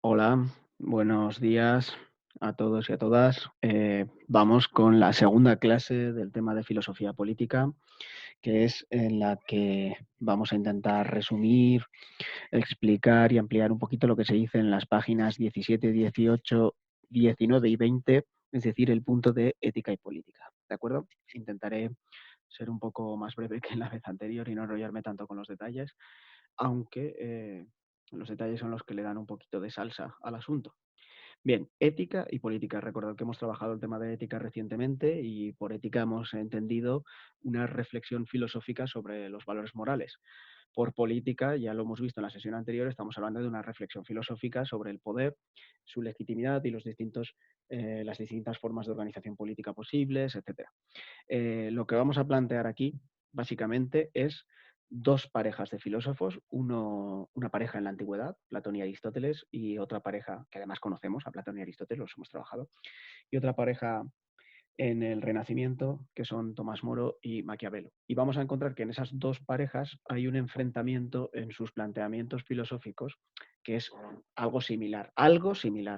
Hola, buenos días a todos y a todas. Vamos con la segunda clase del tema de filosofía política, que es en la que vamos a intentar resumir, explicar y ampliar un poquito lo que se dice en las páginas 17, 18, 19 y 20, es decir, el punto de ética y política. ¿De acuerdo? Intentaré ser un poco más breve que en la vez anterior y no enrollarme tanto con los detalles, aunque los detalles son los que le dan un poquito de salsa al asunto. Bien, ética y política. Recordad que hemos trabajado el tema de ética recientemente y por ética hemos entendido una reflexión filosófica sobre los valores morales. Por política, ya lo hemos visto en la sesión anterior, estamos hablando de una reflexión filosófica sobre el poder, su legitimidad y las distintas formas de organización política posibles, etc. Lo que vamos a plantear aquí, básicamente, es dos parejas de filósofos, una pareja en la antigüedad, Platón y Aristóteles, y otra pareja que además conocemos, a Platón y Aristóteles, los hemos trabajado, y otra pareja en el Renacimiento, que son Tomás Moro y Maquiavelo. Y vamos a encontrar que en esas dos parejas hay un enfrentamiento en sus planteamientos filosóficos que es algo similar,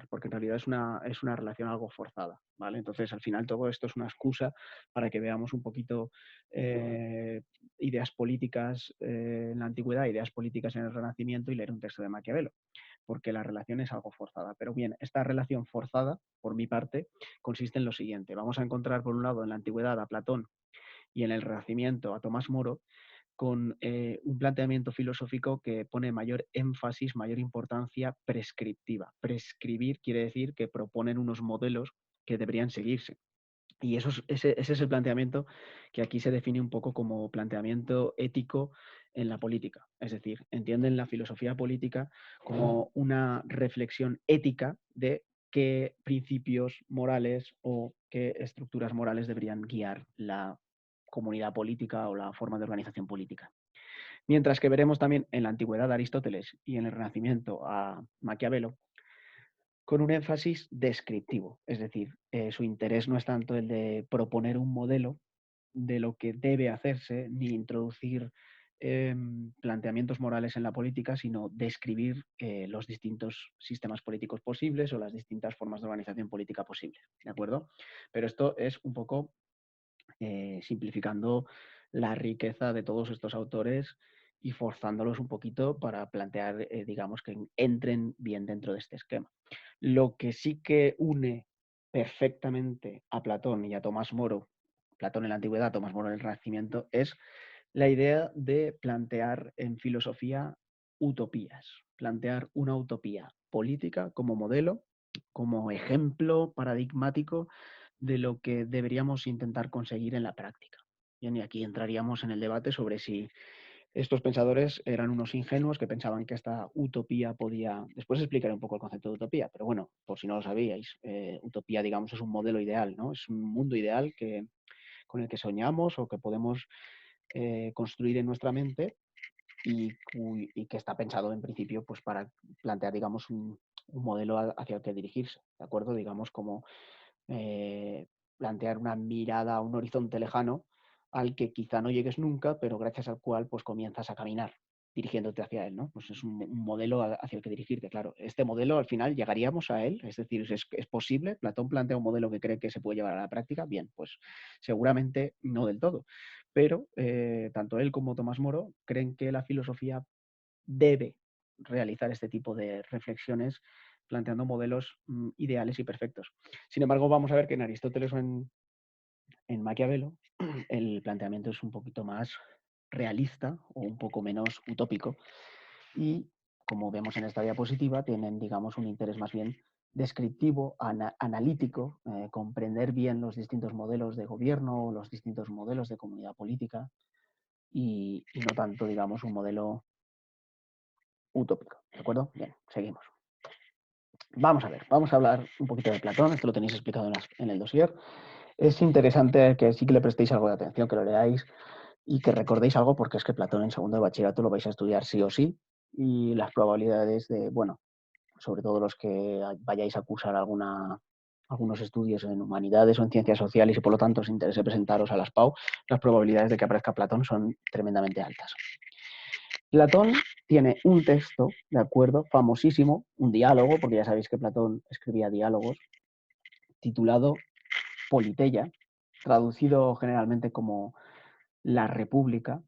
porque en realidad es una relación algo forzada, ¿vale? Entonces, al final, todo esto es una excusa para que veamos un poquito eh, ideas políticas en la antigüedad, ideas políticas en el Renacimiento y leer un texto de Maquiavelo, porque la relación es algo forzada. Pero bien, esta relación forzada, por mi parte, consiste en lo siguiente. Vamos a encontrar, por un lado, en la antigüedad a Platón y en el Renacimiento a Tomás Moro, con un planteamiento filosófico que pone mayor énfasis, mayor importancia prescriptiva. Prescribir quiere decir que proponen unos modelos que deberían seguirse. Y ese es el planteamiento que aquí se define un poco como planteamiento ético en la política. Es decir, entienden la filosofía política como una reflexión ética de qué principios morales o qué estructuras morales deberían guiar la comunidad política o la forma de organización política. Mientras que veremos también en la antigüedad a Aristóteles y en el Renacimiento a Maquiavelo con un énfasis descriptivo, es decir, su interés no es tanto el de proponer un modelo de lo que debe hacerse ni introducir planteamientos morales en la política, sino describir los distintos sistemas políticos posibles o las distintas formas de organización política posibles, ¿de acuerdo? Pero esto es un poco simplificando la riqueza de todos estos autores y forzándolos un poquito para plantear, digamos, que entren bien dentro de este esquema. Lo que sí que une perfectamente a Platón y a Tomás Moro, Platón en la antigüedad, Tomás Moro en el Renacimiento, es la idea de plantear en filosofía utopías, plantear una utopía política como modelo, como ejemplo paradigmático de lo que deberíamos intentar conseguir en la práctica. Bien, y aquí entraríamos en el debate sobre si estos pensadores eran unos ingenuos que pensaban que esta utopía podía... Después explicaré un poco el concepto de utopía, pero bueno, por si no lo sabíais, utopía, digamos, es un modelo ideal, ¿no? Es un mundo ideal con el que soñamos o que podemos construir en nuestra mente y que está pensado en principio pues para plantear, digamos, un modelo hacia el que dirigirse, ¿de acuerdo? Digamos, como eh, plantear una mirada a un horizonte lejano al que quizá no llegues nunca, pero gracias al cual pues comienzas a caminar dirigiéndote hacia él, ¿no? Pues es un modelo hacia el que dirigirte, claro. Este modelo al final llegaríamos a él, es decir, es posible. Platón plantea un modelo que cree que se puede llevar a la práctica, bien, pues seguramente no del todo, pero tanto él como Tomás Moro creen que la filosofía debe realizar este tipo de reflexiones planteando modelos ideales y perfectos. Sin embargo, vamos a ver que en Aristóteles o en Maquiavelo el planteamiento es un poquito más realista o un poco menos utópico y, como vemos en esta diapositiva, tienen, digamos, un interés más bien descriptivo, analítico, comprender bien los distintos modelos de gobierno, los distintos modelos de comunidad política y no tanto, digamos, un modelo utópico. ¿De acuerdo? Bien, seguimos. Vamos a ver, vamos a hablar un poquito de Platón, esto lo tenéis explicado en el dossier. Es interesante que sí que le prestéis algo de atención, que lo leáis y que recordéis algo, porque es que Platón en segundo de bachillerato lo vais a estudiar sí o sí, y las probabilidades de, bueno, sobre todo los que vayáis a cursar algunos estudios en humanidades o en ciencias sociales y por lo tanto os interese presentaros a las PAU, las probabilidades de que aparezca Platón son tremendamente altas. Platón tiene un texto, ¿de acuerdo? Famosísimo, un diálogo, porque ya sabéis que Platón escribía diálogos, titulado Politeia, traducido generalmente como La República.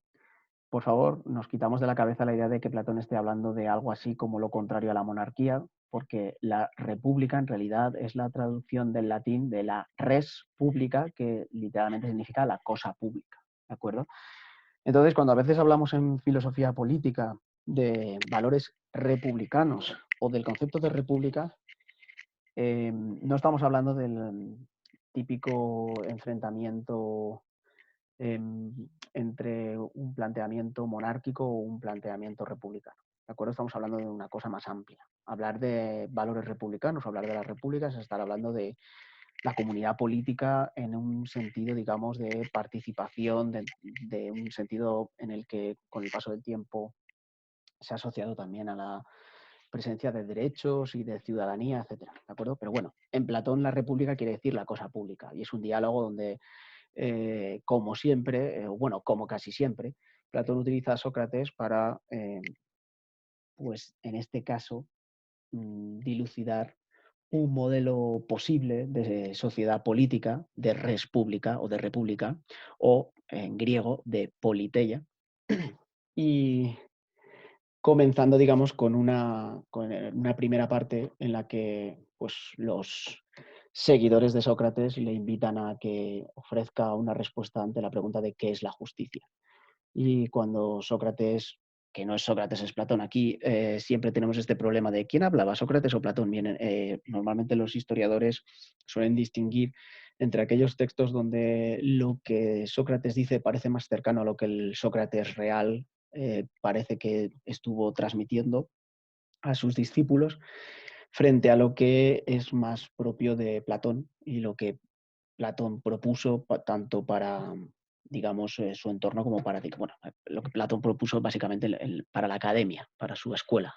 Por favor, nos quitamos de la cabeza la idea de que Platón esté hablando de algo así como lo contrario a la monarquía, porque la república en realidad es la traducción del latín de la res pública, que literalmente significa la cosa pública, ¿de acuerdo? Entonces, cuando a veces hablamos en filosofía política de valores republicanos o del concepto de república, no estamos hablando del típico enfrentamiento entre un planteamiento monárquico o un planteamiento republicano. ¿De acuerdo? Estamos hablando de una cosa más amplia. Hablar de valores republicanos, hablar de las repúblicas, es estar hablando de la comunidad política en un sentido, digamos, de participación, de un sentido en el que con el paso del tiempo se ha asociado también a la presencia de derechos y de ciudadanía, etcétera, ¿de acuerdo? Pero bueno, en Platón la república quiere decir la cosa pública y es un diálogo donde, como siempre, bueno, como casi siempre, Platón utiliza a Sócrates para, pues en este caso, dilucidar un modelo posible de sociedad política, de res pública o de república, o en griego de politeia. Y comenzando, digamos, con una primera parte en la que pues, los seguidores de Sócrates le invitan a que ofrezca una respuesta ante la pregunta de qué es la justicia. Y cuando Sócrates, que no es Sócrates, es Platón, aquí siempre tenemos este problema de quién hablaba, Sócrates o Platón. Bien, normalmente los historiadores suelen distinguir entre aquellos textos donde lo que Sócrates dice parece más cercano a lo que el Sócrates real parece que estuvo transmitiendo a sus discípulos, frente a lo que es más propio de Platón y lo que Platón propuso tanto para, digamos, su entorno como para, bueno, lo que Platón propuso básicamente para la academia, para su escuela.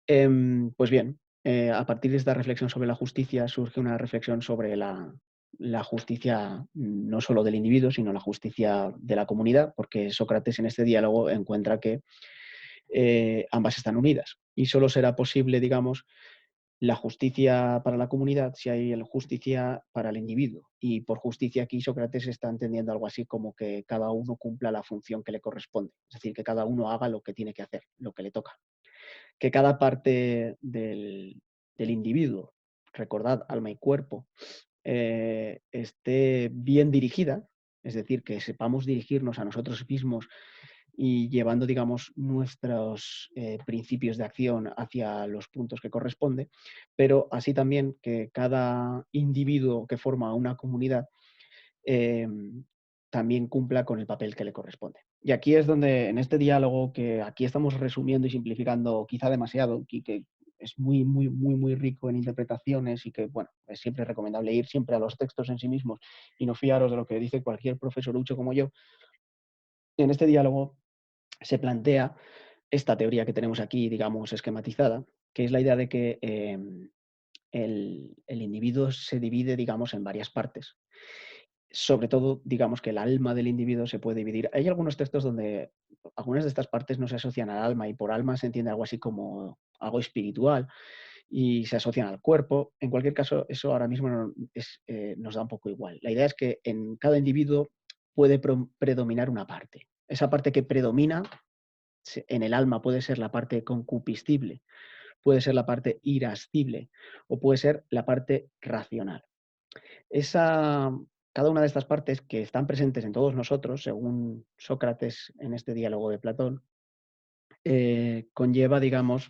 Pues bien, a partir de esta reflexión sobre la justicia surge una reflexión sobre la justicia no solo del individuo, sino la justicia de la comunidad, porque Sócrates en este diálogo encuentra que ambas están unidas y solo será posible, digamos, la justicia para la comunidad si hay justicia para el individuo. Y por justicia aquí Sócrates está entendiendo algo así como que cada uno cumpla la función que le corresponde, es decir, que cada uno haga lo que tiene que hacer, lo que le toca. Que cada parte del individuo, recordad, alma y cuerpo, esté bien dirigida, es decir, que sepamos dirigirnos a nosotros mismos y llevando, digamos, nuestros principios de acción hacia los puntos que corresponde, pero así también que cada individuo que forma una comunidad eh, también cumpla con el papel que le corresponde. Y aquí es donde, en este diálogo, que aquí estamos resumiendo y simplificando quizá demasiado, y que es muy, muy, muy, muy rico en interpretaciones y que, bueno, es siempre recomendable ir siempre a los textos en sí mismos y no fiaros de lo que dice cualquier profesorucho como yo. En este diálogo se plantea esta teoría que tenemos aquí, digamos, esquematizada, que es la idea de que el individuo se divide, digamos, en varias partes. Sobre todo, digamos que el alma del individuo se puede dividir. Hay algunos textos donde algunas de estas partes no se asocian al alma y por alma se entiende algo así como algo espiritual y se asocian al cuerpo. En cualquier caso, eso ahora mismo nos da un poco igual. La idea es que en cada individuo puede predominar una parte. Esa parte que predomina en el alma puede ser la parte concupiscible, puede ser la parte irascible o puede ser la parte racional. Esa, cada una de estas partes que están presentes en todos nosotros, según Sócrates en este diálogo de Platón, conlleva, digamos,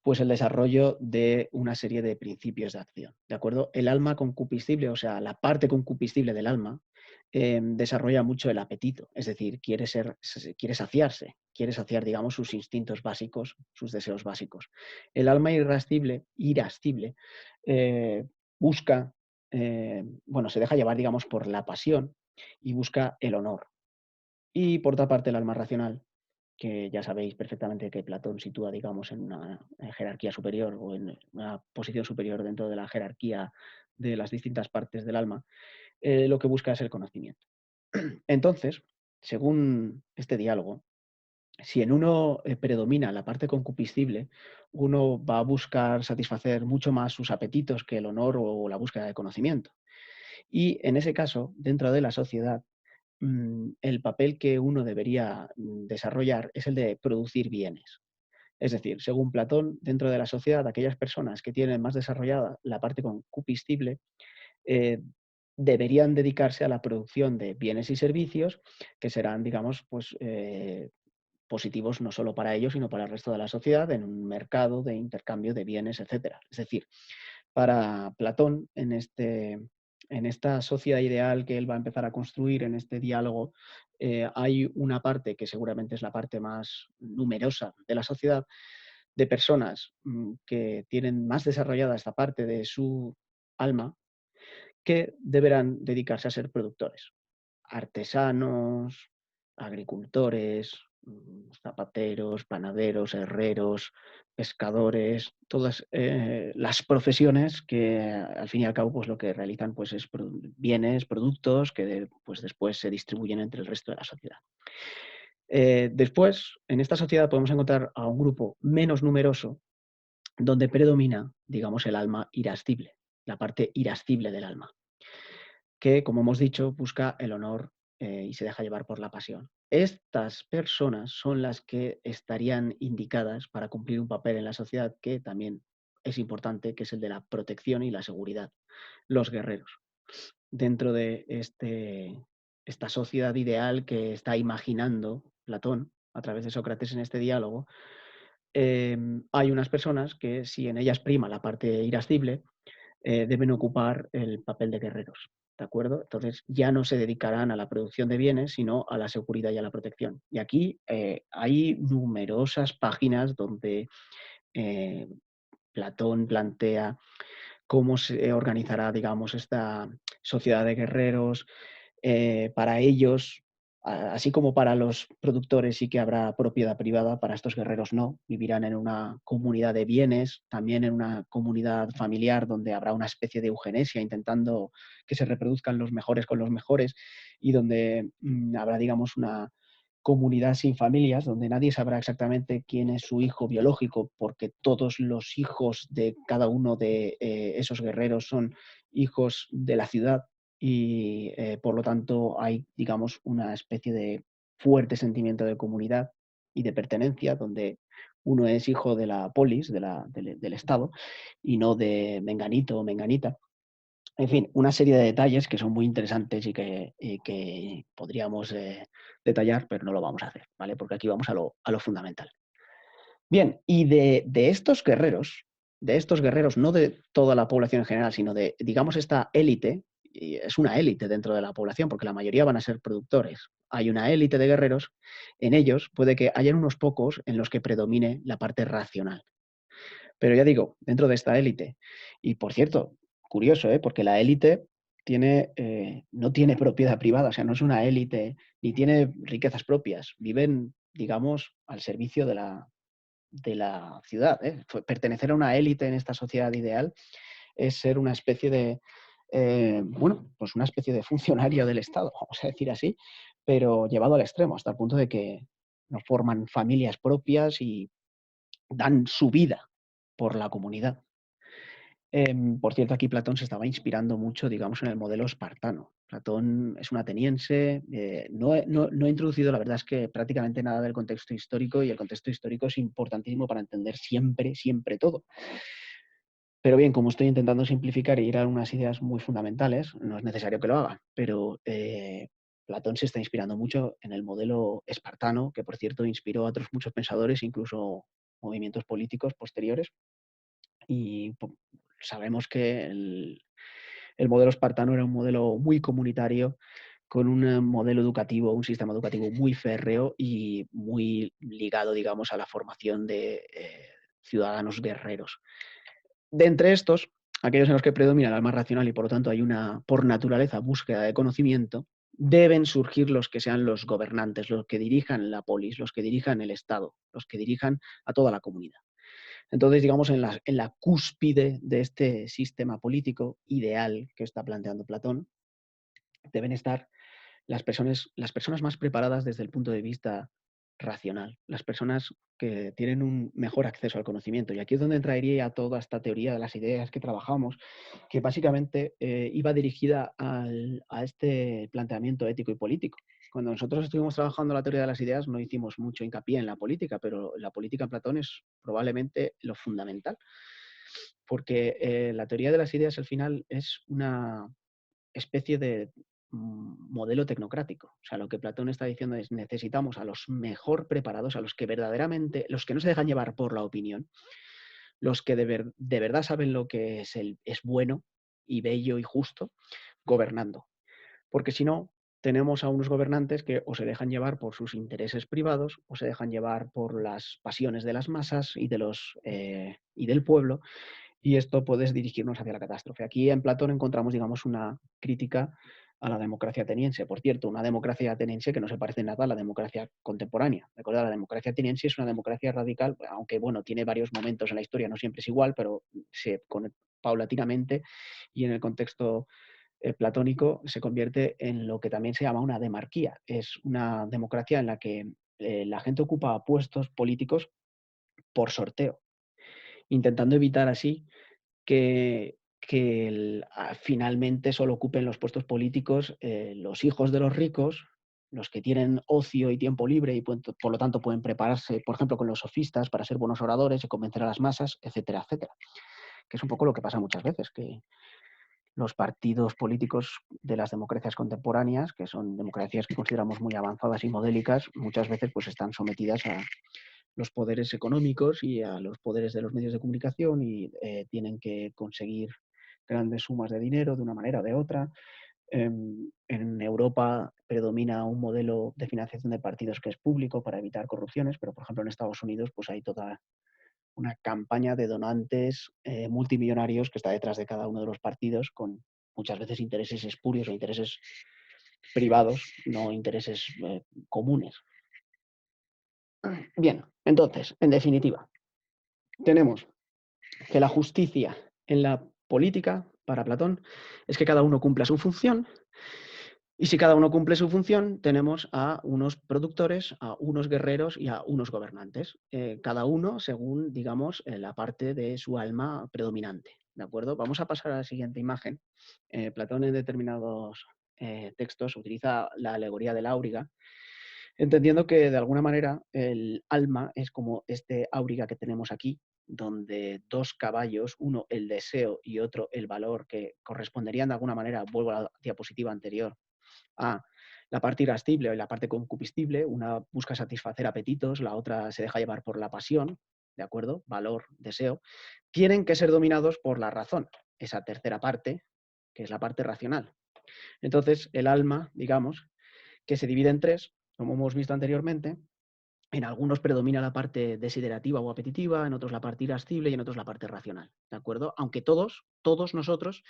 pues el desarrollo de una serie de principios de acción. ¿De acuerdo? El alma concupiscible, o sea, la parte concupiscible del alma, desarrolla mucho el apetito, es decir, quiere saciar, digamos, sus instintos básicos, sus deseos básicos. El alma irascible busca, bueno, se deja llevar, digamos, por la pasión y busca el honor. Y por otra parte, el alma racional, que ya sabéis perfectamente que Platón sitúa, digamos, en una jerarquía superior o en una posición superior dentro de la jerarquía de las distintas partes del alma, lo que busca es el conocimiento. Entonces, según este diálogo, si en uno predomina la parte concupiscible, uno va a buscar satisfacer mucho más sus apetitos que el honor o la búsqueda de conocimiento. Y en ese caso, dentro de la sociedad, el papel que uno debería desarrollar es el de producir bienes. Es decir, según Platón, dentro de la sociedad, aquellas personas que tienen más desarrollada la parte concupiscible eh, deberían dedicarse a la producción de bienes y servicios que serán, digamos, pues, positivos no solo para ellos, sino para el resto de la sociedad en un mercado de intercambio de bienes, etcétera. Es decir, para Platón, en esta sociedad ideal que él va a empezar a construir, en este diálogo, hay una parte que seguramente es la parte más numerosa de la sociedad, de personas que tienen más desarrollada esta parte de su alma, que deberán dedicarse a ser productores, artesanos, agricultores, zapateros, panaderos, herreros, pescadores, todas las profesiones que al fin y al cabo pues lo que realizan pues es bienes, productos que pues después se distribuyen entre el resto de la sociedad. Después, en esta sociedad podemos encontrar a un grupo menos numeroso donde predomina, digamos, el alma irascible, la parte irascible del alma que, como hemos dicho, busca el honor y se deja llevar por la pasión. Estas personas son las que estarían indicadas para cumplir un papel en la sociedad que también es importante, que es el de la protección y la seguridad, los guerreros. Dentro de esta sociedad ideal que está imaginando Platón a través de Sócrates en este diálogo, hay unas personas que, si en ellas prima la parte irascible, deben ocupar el papel de guerreros, ¿de acuerdo? Entonces ya no se dedicarán a la producción de bienes, sino a la seguridad y a la protección. Y aquí hay numerosas páginas donde eh, Platón plantea cómo se organizará, digamos, esta sociedad de guerreros. Para ellos, así como para los productores sí que habrá propiedad privada, para estos guerreros no. Vivirán en una comunidad de bienes, también en una comunidad familiar donde habrá una especie de eugenesia intentando que se reproduzcan los mejores con los mejores y donde habrá, digamos, una comunidad sin familias, donde nadie sabrá exactamente quién es su hijo biológico, porque todos los hijos de cada uno de esos guerreros son hijos de la ciudad y por lo tanto hay, digamos, una especie de fuerte sentimiento de comunidad y de pertenencia, donde uno es hijo de la polis, del Estado, y no de Menganito o Menganita. En fin, una serie de detalles que son muy interesantes y que podríamos detallar, pero no lo vamos a hacer, ¿vale? Porque aquí vamos a lo fundamental. Bien, y de estos guerreros, no de toda la población en general, sino de, digamos, esta élite, y es una élite dentro de la población, porque la mayoría van a ser productores. Hay una élite de guerreros, en ellos puede que hayan unos pocos en los que predomine la parte racional. Pero ya digo, dentro de esta élite. Y por cierto, curioso, porque la élite no tiene propiedad privada, o sea, no es una élite ni tiene riquezas propias. Viven, digamos, al servicio de la ciudad. Pertenecer a una élite en esta sociedad ideal es ser una especie de, bueno, pues una especie de funcionario del Estado, vamos a decir así, pero llevado al extremo, hasta el punto de que no forman familias propias y dan su vida por la comunidad. Por cierto, aquí Platón se estaba inspirando mucho, digamos, en el modelo espartano. Platón es un ateniense, no he introducido, la verdad es que prácticamente nada del contexto histórico, y el contexto histórico es importantísimo para entender siempre, siempre todo. Pero bien, como estoy intentando simplificar e ir a unas ideas muy fundamentales, no es necesario que lo haga, pero Platón se está inspirando mucho en el modelo espartano, que por cierto inspiró a otros muchos pensadores, incluso movimientos políticos posteriores. Y sabemos que el modelo espartano era un modelo muy comunitario, con un modelo educativo, un sistema educativo muy férreo y muy ligado, digamos, a la formación de ciudadanos guerreros. De entre estos, aquellos en los que predomina el alma racional y por lo tanto hay una, por naturaleza, búsqueda de conocimiento, deben surgir los que sean los gobernantes, los que dirijan la polis, los que dirijan el Estado, los que dirijan a toda la comunidad. Entonces, digamos, en la cúspide de este sistema político ideal que está planteando Platón, deben estar las personas más preparadas desde el punto de vista racional, las personas que tienen un mejor acceso al conocimiento. Y aquí es donde entraría toda esta teoría de las ideas que trabajamos, que básicamente iba dirigida a este planteamiento ético y político. Cuando nosotros estuvimos trabajando la teoría de las ideas no hicimos mucho hincapié en la política, pero la política en Platón es probablemente lo fundamental, porque la teoría de las ideas al final es una especie de modelo tecnocrático. O sea, lo que Platón está diciendo es necesitamos a los mejor preparados, a los que verdaderamente, los que no se dejan llevar por la opinión, los que de verdad saben lo que es bueno y bello y justo, gobernando. Porque si no, tenemos a unos gobernantes que o se dejan llevar por sus intereses privados o se dejan llevar por las pasiones de las masas y del pueblo, y esto puede dirigirnos hacia la catástrofe. Aquí en Platón encontramos, digamos, una crítica a la democracia ateniense. Por cierto, una democracia ateniense que no se parece nada a la democracia contemporánea. ¿De La democracia ateniense es una democracia radical, aunque bueno, tiene varios momentos en la historia, no siempre es igual, pero paulatinamente y en el contexto platónico se convierte en lo que también se llama una demarquía. Es una democracia en la que la gente ocupa puestos políticos por sorteo, intentando evitar así que finalmente solo ocupen los puestos políticos los hijos de los ricos, los que tienen ocio y tiempo libre y por lo tanto pueden prepararse, por ejemplo, con los sofistas para ser buenos oradores y convencer a las masas, etcétera, etcétera. Que es un poco lo que pasa muchas veces, que los partidos políticos de las democracias contemporáneas, que son democracias que consideramos muy avanzadas y modélicas, muchas veces pues están sometidas a los poderes económicos y a los poderes de los medios de comunicación y tienen que conseguir grandes sumas de dinero de una manera o de otra. En Europa predomina un modelo de financiación de partidos que es público para evitar corrupciones, pero por ejemplo en Estados Unidos pues hay toda una campaña de donantes multimillonarios que está detrás de cada uno de los partidos con muchas veces intereses espurios o intereses privados, no intereses comunes. Bien, entonces, en definitiva, tenemos que la justicia en la política, para Platón, es que cada uno cumpla su función. Y si cada uno cumple su función, tenemos a unos productores, a unos guerreros y a unos gobernantes. Cada uno según, digamos, la parte de su alma predominante. ¿De acuerdo? Vamos a pasar a la siguiente imagen. Platón en determinados textos utiliza la alegoría del áuriga, entendiendo que de alguna manera el alma es como este áuriga que tenemos aquí, donde dos caballos, uno el deseo y otro el valor, que corresponderían de alguna manera, vuelvo a la diapositiva anterior, a la parte irascible y la parte concupiscible. Una busca satisfacer apetitos, la otra se deja llevar por la pasión, ¿de acuerdo? Valor, deseo. Tienen que ser dominados por la razón, esa tercera parte, que es la parte racional. Entonces, el alma, digamos, que se divide en tres, como hemos visto anteriormente. En algunos predomina la parte desiderativa o apetitiva, en otros la parte irascible y en otros la parte racional, ¿de acuerdo? Aunque todos nosotros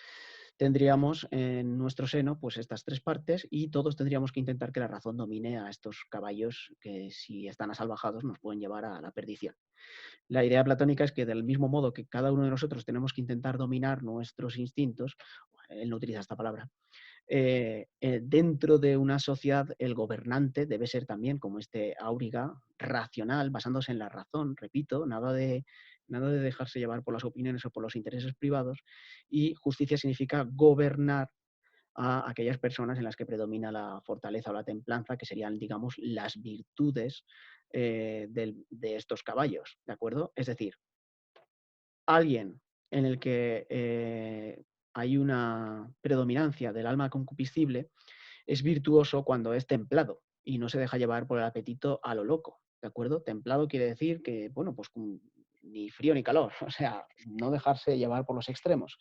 tendríamos en nuestro seno pues estas tres partes y todos tendríamos que intentar que la razón domine a estos caballos que si están asalvajados nos pueden llevar a la perdición. La idea platónica es que del mismo modo que cada uno de nosotros tenemos que intentar dominar nuestros instintos, él no utiliza esta palabra, dentro de una sociedad el gobernante debe ser también como este áuriga racional, basándose en la razón, repito, nada de dejarse llevar por las opiniones o por los intereses privados, y justicia significa gobernar a aquellas personas en las que predomina la fortaleza o la templanza, que serían, digamos, las virtudes de estos caballos, ¿de acuerdo? Es decir, alguien en el que hay una predominancia del alma concupiscible es virtuoso cuando es templado y no se deja llevar por el apetito a lo loco, ¿de acuerdo? Templado quiere decir que, bueno, pues ni frío ni calor, o sea, no dejarse llevar por los extremos.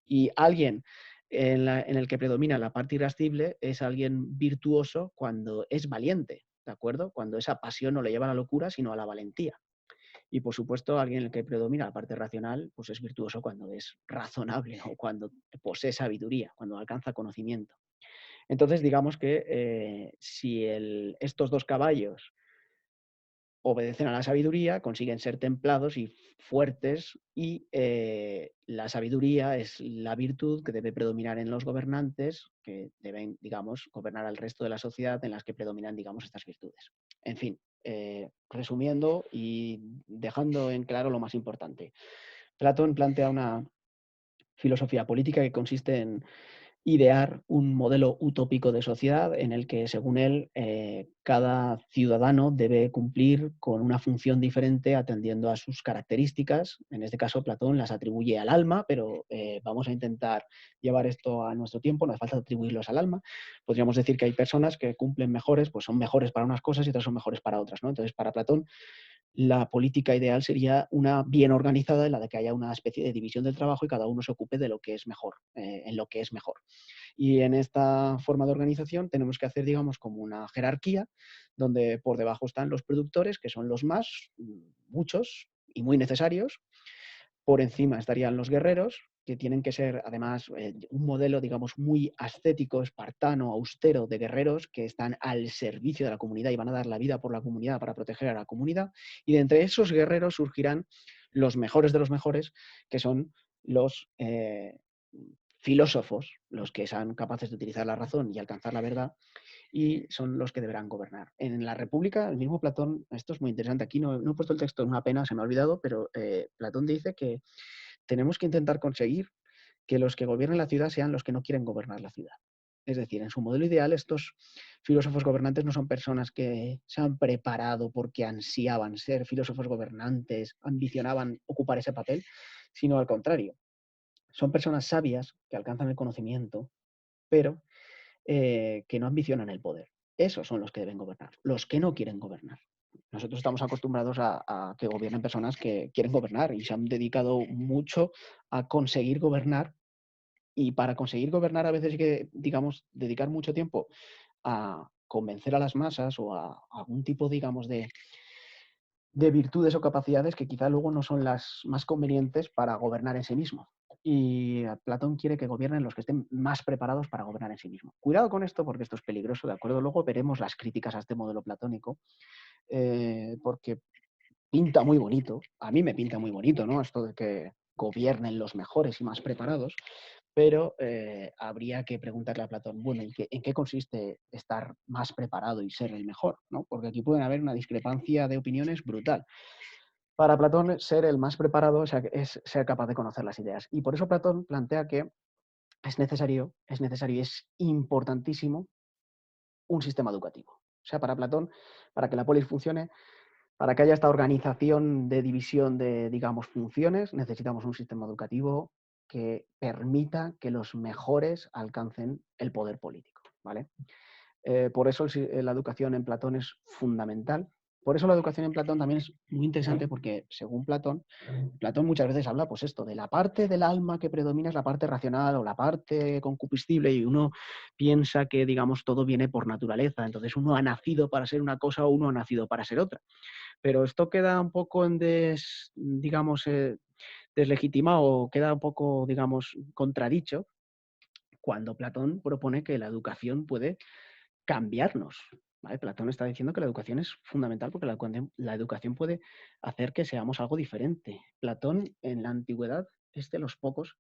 Y alguien en el que predomina la parte irascible es alguien virtuoso cuando es valiente, ¿de acuerdo? Cuando esa pasión no le lleva a la locura, sino a la valentía. Y por supuesto, alguien en el que predomina la parte racional, pues es virtuoso cuando es razonable o cuando posee sabiduría, cuando alcanza conocimiento. Entonces, digamos que si estos dos caballos obedecen a la sabiduría, consiguen ser templados y fuertes, y la sabiduría es la virtud que debe predominar en los gobernantes, que deben, digamos, gobernar al resto de la sociedad en las que predominan, digamos, estas virtudes. En fin, resumiendo y dejando en claro lo más importante. Platón plantea una filosofía política que consiste en idear un modelo utópico de sociedad en el que, según él, cada ciudadano debe cumplir con una función diferente atendiendo a sus características. En este caso, Platón las atribuye al alma, pero vamos a intentar llevar esto a nuestro tiempo, no hace falta atribuirlos al alma. Podríamos decir que hay personas que cumplen mejores, pues son mejores para unas cosas y otras son mejores para otras, ¿no? Entonces, para Platón, la política ideal sería una bien organizada en la de que haya una especie de división del trabajo y cada uno se ocupe de lo que es mejor, en lo que es mejor. Y en esta forma de organización tenemos que hacer, digamos, como una jerarquía, donde por debajo están los productores, que son los más, muchos y muy necesarios. Por encima estarían los guerreros, que tienen que ser además un modelo, digamos, muy ascético, espartano, austero de guerreros que están al servicio de la comunidad y van a dar la vida por la comunidad para proteger a la comunidad. Y de entre esos guerreros surgirán los mejores de los mejores, que son los filósofos, los que sean capaces de utilizar la razón y alcanzar la verdad, y son los que deberán gobernar. En la República, el mismo Platón, esto es muy interesante, aquí no he puesto el texto, en una pena, se me ha olvidado, pero Platón dice que tenemos que intentar conseguir que los que gobiernen la ciudad sean los que no quieren gobernar la ciudad. Es decir, en su modelo ideal, estos filósofos gobernantes no son personas que se han preparado porque ansiaban ser filósofos gobernantes, ambicionaban ocupar ese papel, sino al contrario. Son personas sabias que alcanzan el conocimiento, pero que no ambicionan el poder. Esos son los que deben gobernar, los que no quieren gobernar. Nosotros estamos acostumbrados a que gobiernen personas que quieren gobernar y se han dedicado mucho a conseguir gobernar. Y para conseguir gobernar a veces hay que, digamos, dedicar mucho tiempo a convencer a las masas o a algún tipo, digamos, de virtudes o capacidades que quizá luego no son las más convenientes para gobernar en sí mismo. Y Platón quiere que gobiernen los que estén más preparados para gobernar en sí mismo. Cuidado con esto porque esto es peligroso, ¿de acuerdo? Luego veremos las críticas a este modelo platónico, porque pinta muy bonito, a mí me pinta muy bonito, ¿no? Esto de que gobiernen los mejores y más preparados, pero habría que preguntarle a Platón, bueno, ¿en qué consiste estar más preparado y ser el mejor? ¿No? Porque aquí pueden haber una discrepancia de opiniones brutal. Para Platón, ser el más preparado es ser capaz de conocer las ideas. Y por eso Platón plantea que es necesario y es importantísimo un sistema educativo. O sea, para Platón, para que la polis funcione, para que haya esta organización de división de, digamos, funciones, necesitamos un sistema educativo que permita que los mejores alcancen el poder político, ¿vale? Por eso la educación en Platón es fundamental. Por eso la educación en Platón también es muy interesante porque, según Platón, Platón muchas veces habla, pues esto, de la parte del alma que predomina es la parte racional o la parte concupiscible y uno piensa que, digamos, todo viene por naturaleza. Entonces uno ha nacido para ser una cosa o uno ha nacido para ser otra. Pero esto queda un poco digamos, deslegitimado o queda un poco, digamos, contradicho cuando Platón propone que la educación puede cambiarnos. ¿Vale? Platón está diciendo que la educación es fundamental porque la educación puede hacer que seamos algo diferente. Platón en la antigüedad es de los pocos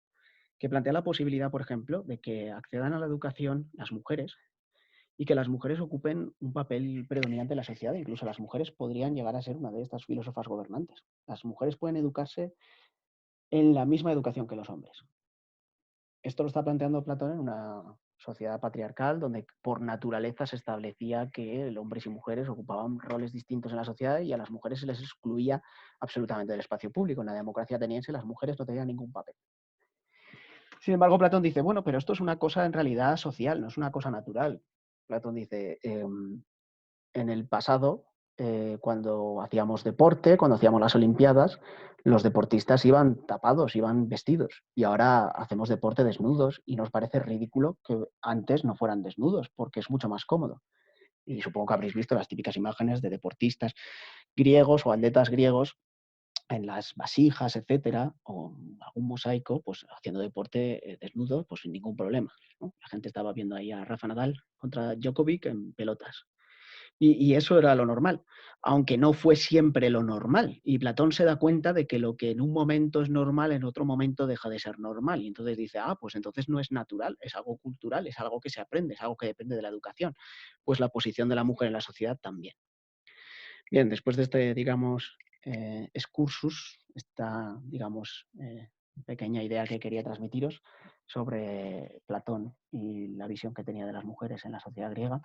que plantea la posibilidad, por ejemplo, de que accedan a la educación las mujeres y que las mujeres ocupen un papel predominante en la sociedad. Incluso las mujeres podrían llegar a ser una de estas filósofas gobernantes. Las mujeres pueden educarse en la misma educación que los hombres. Esto lo está planteando Platón en una sociedad patriarcal donde por naturaleza se establecía que hombres y mujeres ocupaban roles distintos en la sociedad y a las mujeres se les excluía absolutamente del espacio público. En la democracia ateniense las mujeres no tenían ningún papel. Sin embargo, Platón dice, bueno, pero esto es una cosa en realidad social, no es una cosa natural. Platón dice, en el pasado, cuando hacíamos deporte, cuando hacíamos las Olimpiadas, los deportistas iban tapados, iban vestidos. Y ahora hacemos deporte desnudos y nos parece ridículo que antes no fueran desnudos, porque es mucho más cómodo. Y supongo que habréis visto las típicas imágenes de deportistas griegos o atletas griegos en las vasijas, etcétera, o algún mosaico, pues haciendo deporte desnudo, pues sin ningún problema, ¿no? La gente estaba viendo ahí a Rafa Nadal contra Djokovic en pelotas. Y eso era lo normal, aunque no fue siempre lo normal. Y Platón se da cuenta de que lo que en un momento es normal, en otro momento deja de ser normal. Y entonces dice, pues entonces no es natural, es algo cultural, es algo que se aprende, es algo que depende de la educación. Pues la posición de la mujer en la sociedad también. Bien, después de este, digamos, excursus, esta, digamos, pequeña idea que quería transmitiros sobre Platón y la visión que tenía de las mujeres en la sociedad griega,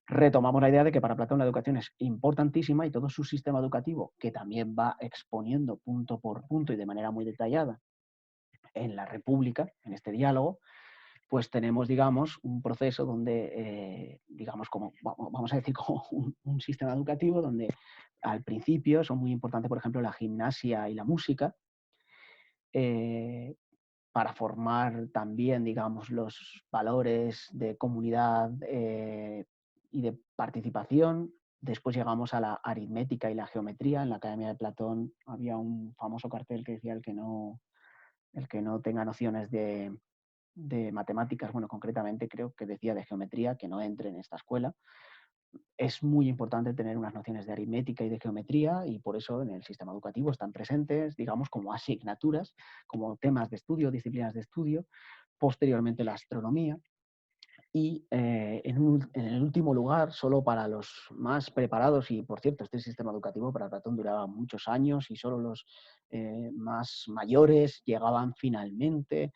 retomamos la idea de que para Platón la educación es importantísima y todo su sistema educativo, que también va exponiendo punto por punto y de manera muy detallada en la República, en este diálogo, pues tenemos, digamos, un proceso donde, digamos, como, vamos a decir, como un sistema educativo donde al principio son muy importantes, por ejemplo, la gimnasia y la música, eh, para formar también, digamos, los valores de comunidad y de participación. Después llegamos a la aritmética y la geometría. En la Academia de Platón había un famoso cartel que decía el que no tenga nociones de matemáticas, bueno, concretamente creo que decía de geometría, que no entre en esta escuela. Es muy importante tener unas nociones de aritmética y de geometría y por eso en el sistema educativo están presentes, digamos, como asignaturas, como temas de estudio, disciplinas de estudio, posteriormente la astronomía y en el último lugar, solo para los más preparados, y por cierto, este sistema educativo para Platón duraba muchos años y solo los más mayores llegaban finalmente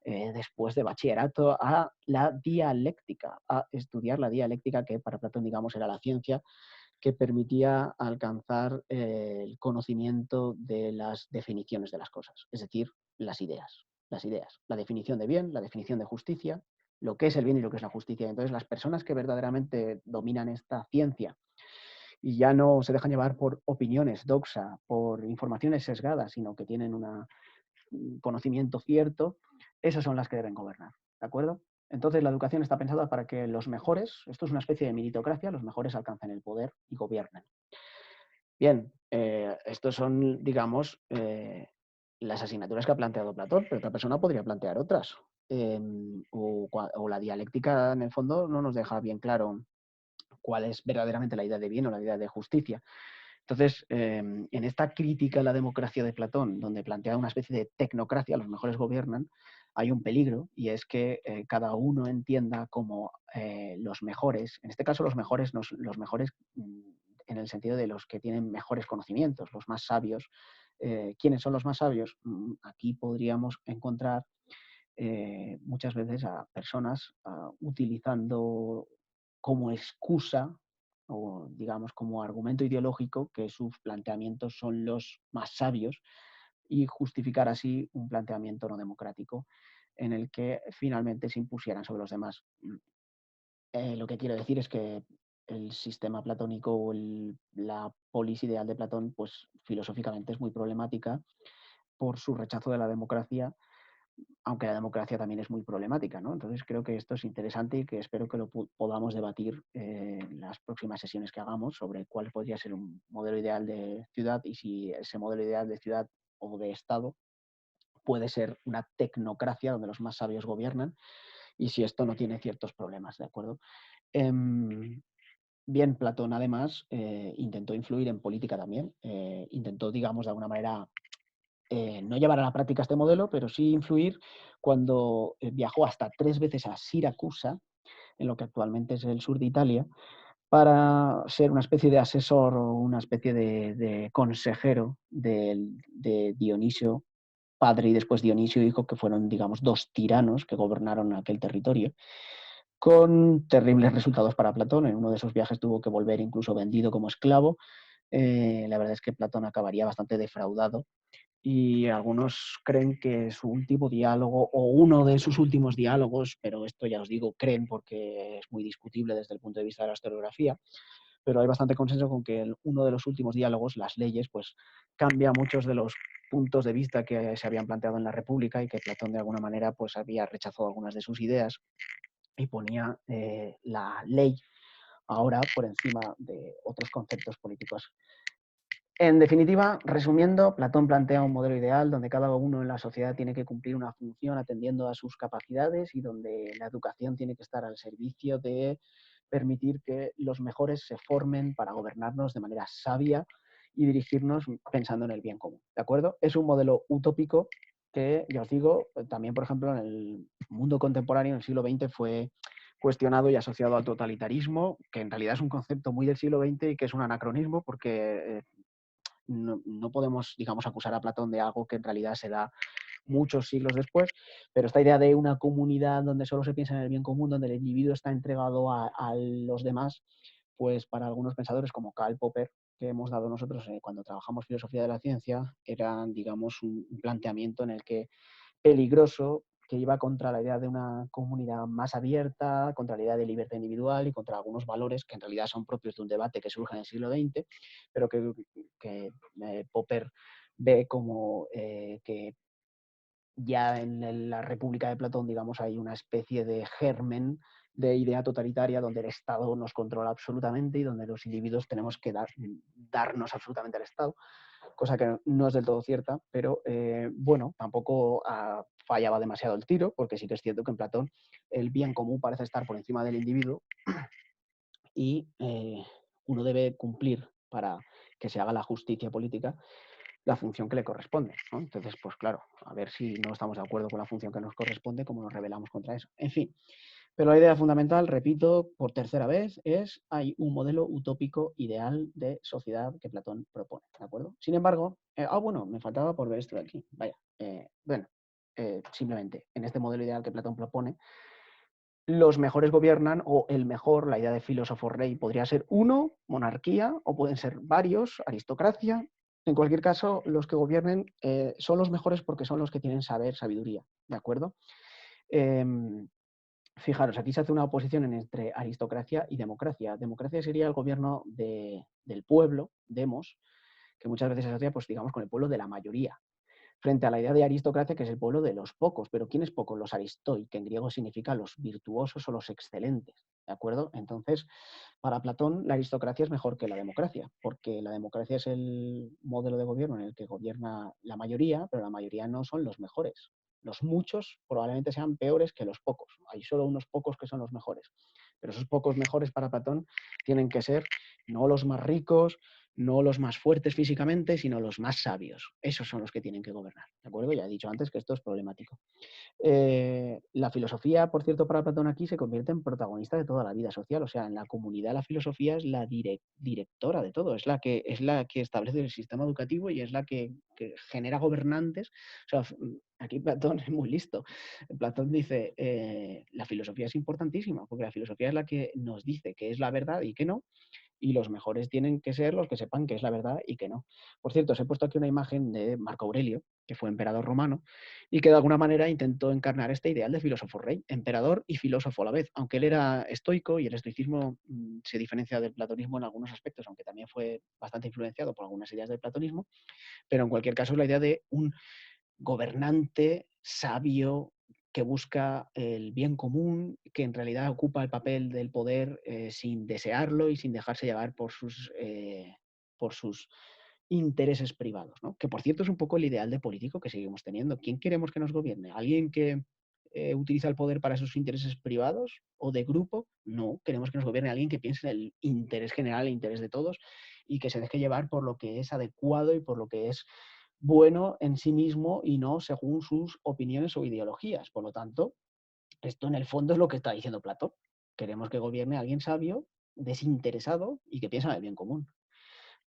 después de bachillerato a la dialéctica, a estudiar la dialéctica que para Platón, digamos, era la ciencia que permitía alcanzar el conocimiento de las definiciones de las cosas, es decir, las ideas, la definición de bien, la definición de justicia, lo que es el bien y lo que es la justicia. Entonces, las personas que verdaderamente dominan esta ciencia y ya no se dejan llevar por opiniones doxa, por informaciones sesgadas, sino que tienen un conocimiento cierto, esas son las que deben gobernar, ¿de acuerdo? Entonces, la educación está pensada para que los mejores, esto es una especie de meritocracia, los mejores alcancen el poder y gobiernen. Bien, estos son, digamos, las asignaturas que ha planteado Platón, pero otra persona podría plantear otras. O la dialéctica, en el fondo, no nos deja bien claro cuál es verdaderamente la idea de bien o la idea de justicia. Entonces, en esta crítica a la democracia de Platón, donde plantea una especie de tecnocracia, los mejores gobiernan, hay un peligro y es que cada uno entienda como los mejores, en este caso los mejores en el sentido de los que tienen mejores conocimientos, los más sabios. ¿Quiénes son los más sabios? Aquí podríamos encontrar muchas veces a personas utilizando como excusa o digamos como argumento ideológico que sus planteamientos son los más sabios y justificar así un planteamiento no democrático en el que finalmente se impusieran sobre los demás. Lo que quiero decir es que el sistema platónico o la polis ideal de Platón, pues filosóficamente es muy problemática por su rechazo de la democracia, aunque la democracia también es muy problemática, ¿no? Entonces creo que esto es interesante y que espero que lo podamos debatir en las próximas sesiones que hagamos sobre cuál podría ser un modelo ideal de ciudad y si ese modelo ideal de ciudad o de Estado puede ser una tecnocracia donde los más sabios gobiernan y si esto no tiene ciertos problemas, ¿de acuerdo? Bien, Platón además intentó influir en política también, intentó, digamos, de alguna manera no llevar a la práctica este modelo, pero sí influir cuando viajó hasta 3 veces a Siracusa, en lo que actualmente es el sur de Italia, para ser una especie de asesor o una especie de consejero de Dionisio padre y después Dionisio hijo, que fueron, digamos, dos tiranos que gobernaron aquel territorio, con terribles resultados para Platón. En uno de esos viajes tuvo que volver incluso vendido como esclavo. La verdad es que Platón acabaría bastante defraudado y algunos creen que su último diálogo o uno de sus últimos diálogos, pero esto ya os digo, creen porque es muy discutible desde el punto de vista de la historiografía, pero hay bastante consenso con que uno de los últimos diálogos, las leyes, pues cambia muchos de los puntos de vista que se habían planteado en la República y que Platón de alguna manera pues había rechazado algunas de sus ideas y ponía la ley ahora por encima de otros conceptos políticos. En definitiva, resumiendo, Platón plantea un modelo ideal donde cada uno en la sociedad tiene que cumplir una función atendiendo a sus capacidades y donde la educación tiene que estar al servicio de permitir que los mejores se formen para gobernarnos de manera sabia y dirigirnos pensando en el bien común. ¿De acuerdo? Es un modelo utópico que, ya os digo, también, por ejemplo, en el mundo contemporáneo, en el siglo XX, fue cuestionado y asociado al totalitarismo, que en realidad es un concepto muy del siglo XX y que es un anacronismo porque no podemos, digamos, acusar a Platón de algo que en realidad se da muchos siglos después, pero esta idea de una comunidad donde solo se piensa en el bien común, donde el individuo está entregado a los demás, pues para algunos pensadores como Karl Popper, que hemos dado nosotros cuando trabajamos filosofía de la ciencia, era, digamos, un planteamiento en el que peligroso, que iba contra la idea de una comunidad más abierta, contra la idea de libertad individual y contra algunos valores que en realidad son propios de un debate que surge en el siglo XX, pero que Popper ve como que ya en la República de Platón, digamos, hay una especie de germen de idea totalitaria donde el Estado nos controla absolutamente y donde los individuos tenemos que darnos absolutamente al Estado, cosa que no es del todo cierta, pero bueno, tampoco fallaba demasiado el tiro, porque sí que es cierto que en Platón el bien común parece estar por encima del individuo y uno debe cumplir para que se haga la justicia política la función que le corresponde, ¿no? Entonces, pues claro, a ver si no estamos de acuerdo con la función que nos corresponde, cómo nos rebelamos contra eso. En fin, pero la idea fundamental, repito por tercera vez, es hay un modelo utópico ideal de sociedad que Platón propone, ¿de acuerdo? Sin embargo, bueno, me faltaba por ver esto de aquí, vaya, bueno, simplemente en este modelo ideal que Platón propone, los mejores gobiernan, o el mejor, la idea de filósofo rey, podría ser uno, monarquía, o pueden ser varios, aristocracia. En cualquier caso, los que gobiernen son los mejores porque son los que tienen saber, sabiduría, ¿de acuerdo? Fijaros, aquí se hace una oposición entre aristocracia y democracia. Democracia sería el gobierno del pueblo, demos, que muchas veces se asocia, pues digamos, con el pueblo de la mayoría, frente a la idea de aristocracia, que es el pueblo de los pocos. Pero ¿quién es poco? Los aristoi, que en griego significa los virtuosos o los excelentes, ¿de acuerdo? Entonces, para Platón, la aristocracia es mejor que la democracia, porque la democracia es el modelo de gobierno en el que gobierna la mayoría, pero la mayoría no son los mejores. Los muchos probablemente sean peores que los pocos. Hay solo unos pocos que son los mejores. Pero esos pocos mejores para Platón tienen que ser no los más ricos, no los más fuertes físicamente, sino los más sabios. Esos son los que tienen que gobernar. ¿De acuerdo? Ya he dicho antes que esto es problemático. La filosofía, por cierto, para Platón aquí se convierte en protagonista de toda la vida social. O sea, en la comunidad la filosofía es la directora de todo, es la que establece el sistema educativo y es la que genera gobernantes. O sea, aquí Platón es muy listo. Platón dice, la filosofía es importantísima, porque la filosofía es la que nos dice qué es la verdad y qué no, y los mejores tienen que ser los que sepan qué es la verdad y qué no. Por cierto, os he puesto aquí una imagen de Marco Aurelio, que fue emperador romano, y que de alguna manera intentó encarnar este ideal de filósofo rey, emperador y filósofo a la vez, aunque él era estoico y el estoicismo se diferencia del platonismo en algunos aspectos, aunque también fue bastante influenciado por algunas ideas del platonismo, pero en cualquier caso la idea de un gobernante sabio que busca el bien común, que en realidad ocupa el papel del poder sin desearlo y sin dejarse llevar por sus intereses privados, ¿no? Que por cierto es un poco el ideal de político que seguimos teniendo. ¿Quién queremos que nos gobierne? ¿Alguien que utiliza el poder para sus intereses privados o de grupo? No, queremos que nos gobierne alguien que piense en el interés general, el interés de todos y que se deje llevar por lo que es adecuado y por lo que es bueno en sí mismo y no según sus opiniones o ideologías. Por lo tanto, esto en el fondo es lo que está diciendo Platón. Queremos que gobierne alguien sabio, desinteresado y que piensa en el bien común.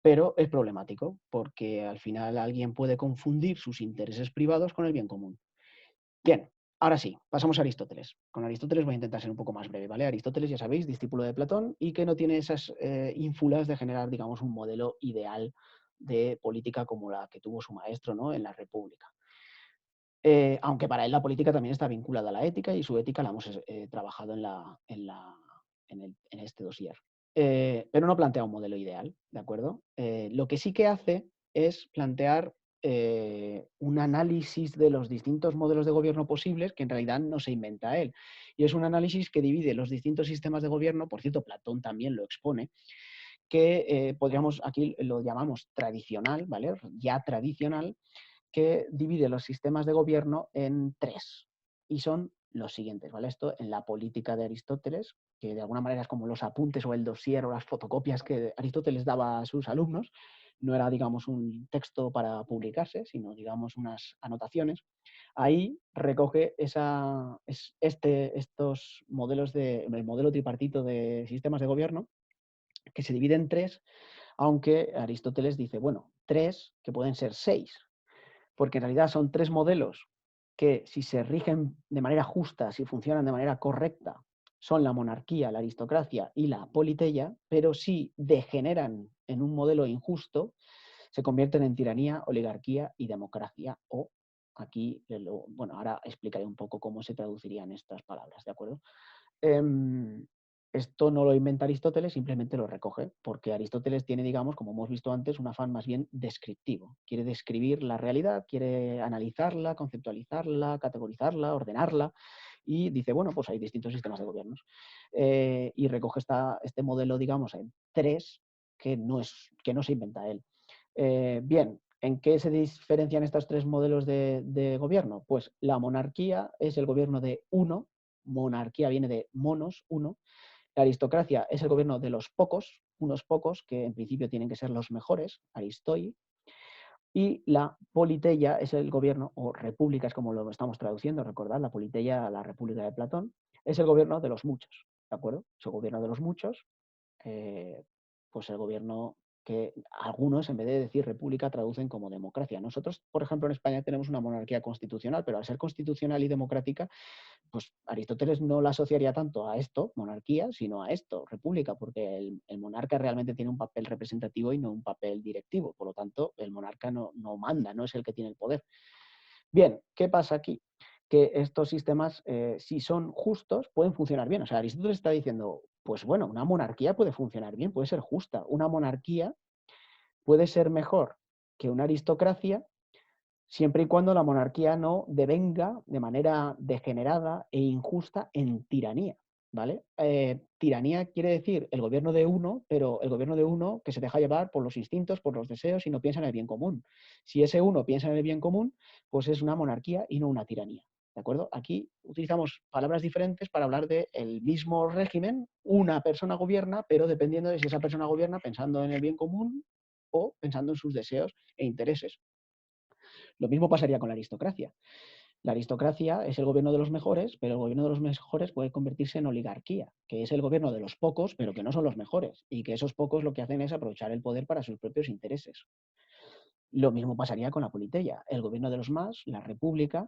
Pero es problemático porque al final alguien puede confundir sus intereses privados con el bien común. Bien, ahora sí, pasamos a Aristóteles. Con Aristóteles voy a intentar ser un poco más breve, ¿vale? Aristóteles, ya sabéis, discípulo de Platón y que no tiene esas ínfulas de generar, digamos, un modelo ideal de política como la que tuvo su maestro, ¿no? En la República. Aunque para él la política también está vinculada a la ética y su ética la hemos trabajado en este dossier. Pero no plantea un modelo ideal, ¿de acuerdo? Lo que sí que hace es plantear un análisis de los distintos modelos de gobierno posibles que en realidad no se inventa él. Y es un análisis que divide los distintos sistemas de gobierno, por cierto, Platón también lo expone, que podríamos, aquí lo llamamos tradicional, ¿vale? Ya tradicional, que divide los sistemas de gobierno en tres. Y son los siguientes, ¿vale? Esto en la política de Aristóteles, que de alguna manera es como los apuntes o el dossier o las fotocopias que Aristóteles daba a sus alumnos, no era, digamos, un texto para publicarse, sino, digamos, unas anotaciones. Ahí recoge estos modelos el modelo tripartito de sistemas de gobierno, que se divide en tres, aunque Aristóteles dice, bueno, tres que pueden ser seis, porque en realidad son tres modelos que, si se rigen de manera justa, si funcionan de manera correcta, son la monarquía, la aristocracia y la politeia, pero si degeneran en un modelo injusto, se convierten en tiranía, oligarquía y democracia. O aquí, bueno, ahora explicaré un poco cómo se traducirían estas palabras, ¿de acuerdo? Esto no lo inventa Aristóteles, simplemente lo recoge, porque Aristóteles tiene, digamos, como hemos visto antes, un afán más bien descriptivo. Quiere describir la realidad, quiere analizarla, conceptualizarla, categorizarla, ordenarla, y dice, bueno, pues hay distintos sistemas de gobiernos. Y recoge este modelo, digamos, en tres, que no se inventa él. Bien, ¿en qué se diferencian estos tres modelos de gobierno? Pues la monarquía es el gobierno de uno, monarquía viene de monos, uno. La aristocracia es el gobierno de los pocos, unos pocos que en principio tienen que ser los mejores, aristoi. Y la politeia es el gobierno, o república es como lo estamos traduciendo, recordad, la politeia, la república de Platón, es el gobierno de los muchos, ¿de acuerdo? Es el gobierno de los muchos, eh, pues el gobierno que algunos, en vez de decir república, traducen como democracia. Nosotros, por ejemplo, en España tenemos una monarquía constitucional, pero al ser constitucional y democrática, pues Aristóteles no la asociaría tanto a esto, monarquía, sino a esto, república, porque el monarca realmente tiene un papel representativo y no un papel directivo. Por lo tanto, el monarca no manda, no es el que tiene el poder. Bien, ¿qué pasa aquí? Que estos sistemas, si son justos, pueden funcionar bien. O sea, Aristóteles está diciendo, pues bueno, una monarquía puede funcionar bien, puede ser justa. Una monarquía puede ser mejor que una aristocracia, siempre y cuando la monarquía no devenga de manera degenerada e injusta en tiranía. ¿Vale? Tiranía quiere decir el gobierno de uno, pero el gobierno de uno que se deja llevar por los instintos, por los deseos y no piensa en el bien común. Si ese uno piensa en el bien común, pues es una monarquía y no una tiranía. ¿De acuerdo? Aquí utilizamos palabras diferentes para hablar del mismo régimen. Una persona gobierna, pero dependiendo de si esa persona gobierna pensando en el bien común o pensando en sus deseos e intereses. Lo mismo pasaría con la aristocracia. La aristocracia es el gobierno de los mejores, pero el gobierno de los mejores puede convertirse en oligarquía, que es el gobierno de los pocos, pero que no son los mejores, y que esos pocos lo que hacen es aprovechar el poder para sus propios intereses. Lo mismo pasaría con la politeia. El gobierno de los más, la república,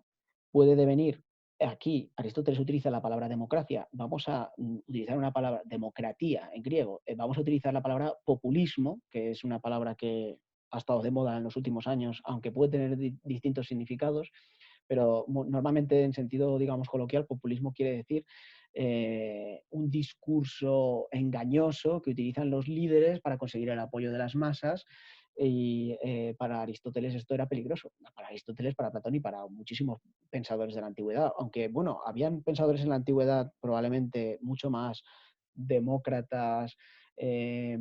puede devenir. Aquí Aristóteles utiliza la palabra democracia. Vamos a utilizar una palabra, democratía en griego. Vamos a utilizar la palabra populismo, que es una palabra que ha estado de moda en los últimos años, aunque puede tener distintos significados, pero normalmente en sentido, digamos, coloquial, populismo quiere decir un discurso engañoso que utilizan los líderes para conseguir el apoyo de las masas. Y para Aristóteles esto era peligroso. Para Aristóteles, para Platón y para muchísimos pensadores de la antigüedad. Aunque, bueno, habían pensadores en la antigüedad probablemente mucho más demócratas, eh,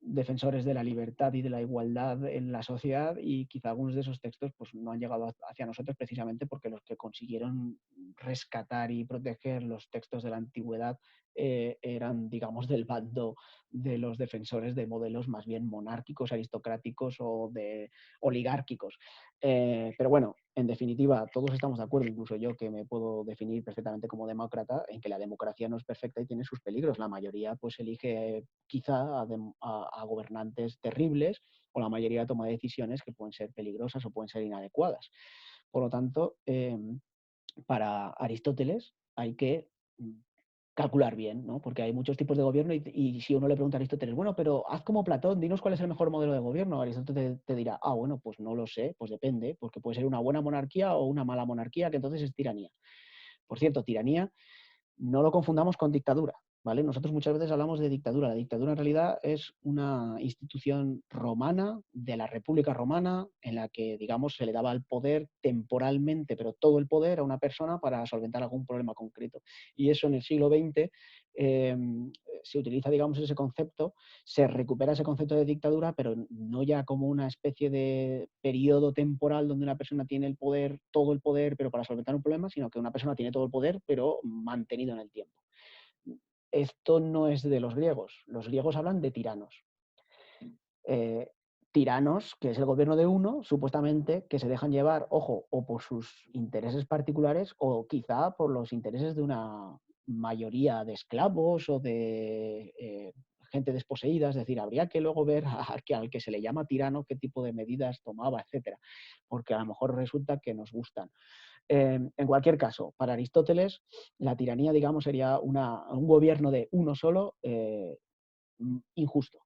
defensores de la libertad y de la igualdad en la sociedad, y quizá algunos de esos textos pues, no han llegado hacia nosotros precisamente porque los que consiguieron rescatar y proteger los textos de la antigüedad eran, digamos, del bando de los defensores de modelos más bien monárquicos, aristocráticos o de oligárquicos. Pero bueno, en definitiva, todos estamos de acuerdo, incluso yo, que me puedo definir perfectamente como demócrata, en que la democracia no es perfecta y tiene sus peligros. La mayoría pues elige quizá a gobernantes terribles, o la mayoría toma decisiones que pueden ser peligrosas o pueden ser inadecuadas. Por lo tanto, para Aristóteles hay que calcular bien, ¿no? Porque hay muchos tipos de gobierno y si uno le pregunta a Aristóteles, bueno, pero haz como Platón, dinos cuál es el mejor modelo de gobierno, Aristóteles te dirá, bueno, pues no lo sé, pues depende, porque puede ser una buena monarquía o una mala monarquía, que entonces es tiranía. Por cierto, tiranía no lo confundamos con dictadura, ¿vale? Nosotros muchas veces hablamos de dictadura. La dictadura en realidad es una institución romana, de la República Romana, en la que, digamos, se le daba el poder temporalmente, pero todo el poder a una persona para solventar algún problema concreto. Y eso en el siglo XX eh, se utiliza, digamos, ese concepto, se recupera ese concepto de dictadura, pero no ya como una especie de periodo temporal donde una persona tiene el poder, todo el poder, pero para solventar un problema, sino que una persona tiene todo el poder, pero mantenido en el tiempo. Esto no es de los griegos. Los griegos hablan de tiranos. tiranos, que es el gobierno de uno, supuestamente, que se dejan llevar, ojo, o por sus intereses particulares o quizá por los intereses de una mayoría de esclavos o de gente desposeída. Es decir, habría que luego ver al que se le llama tirano qué tipo de medidas tomaba, etcétera, porque a lo mejor resulta que nos gustan. En cualquier caso, para Aristóteles, la tiranía, digamos, sería un gobierno de uno solo injusto.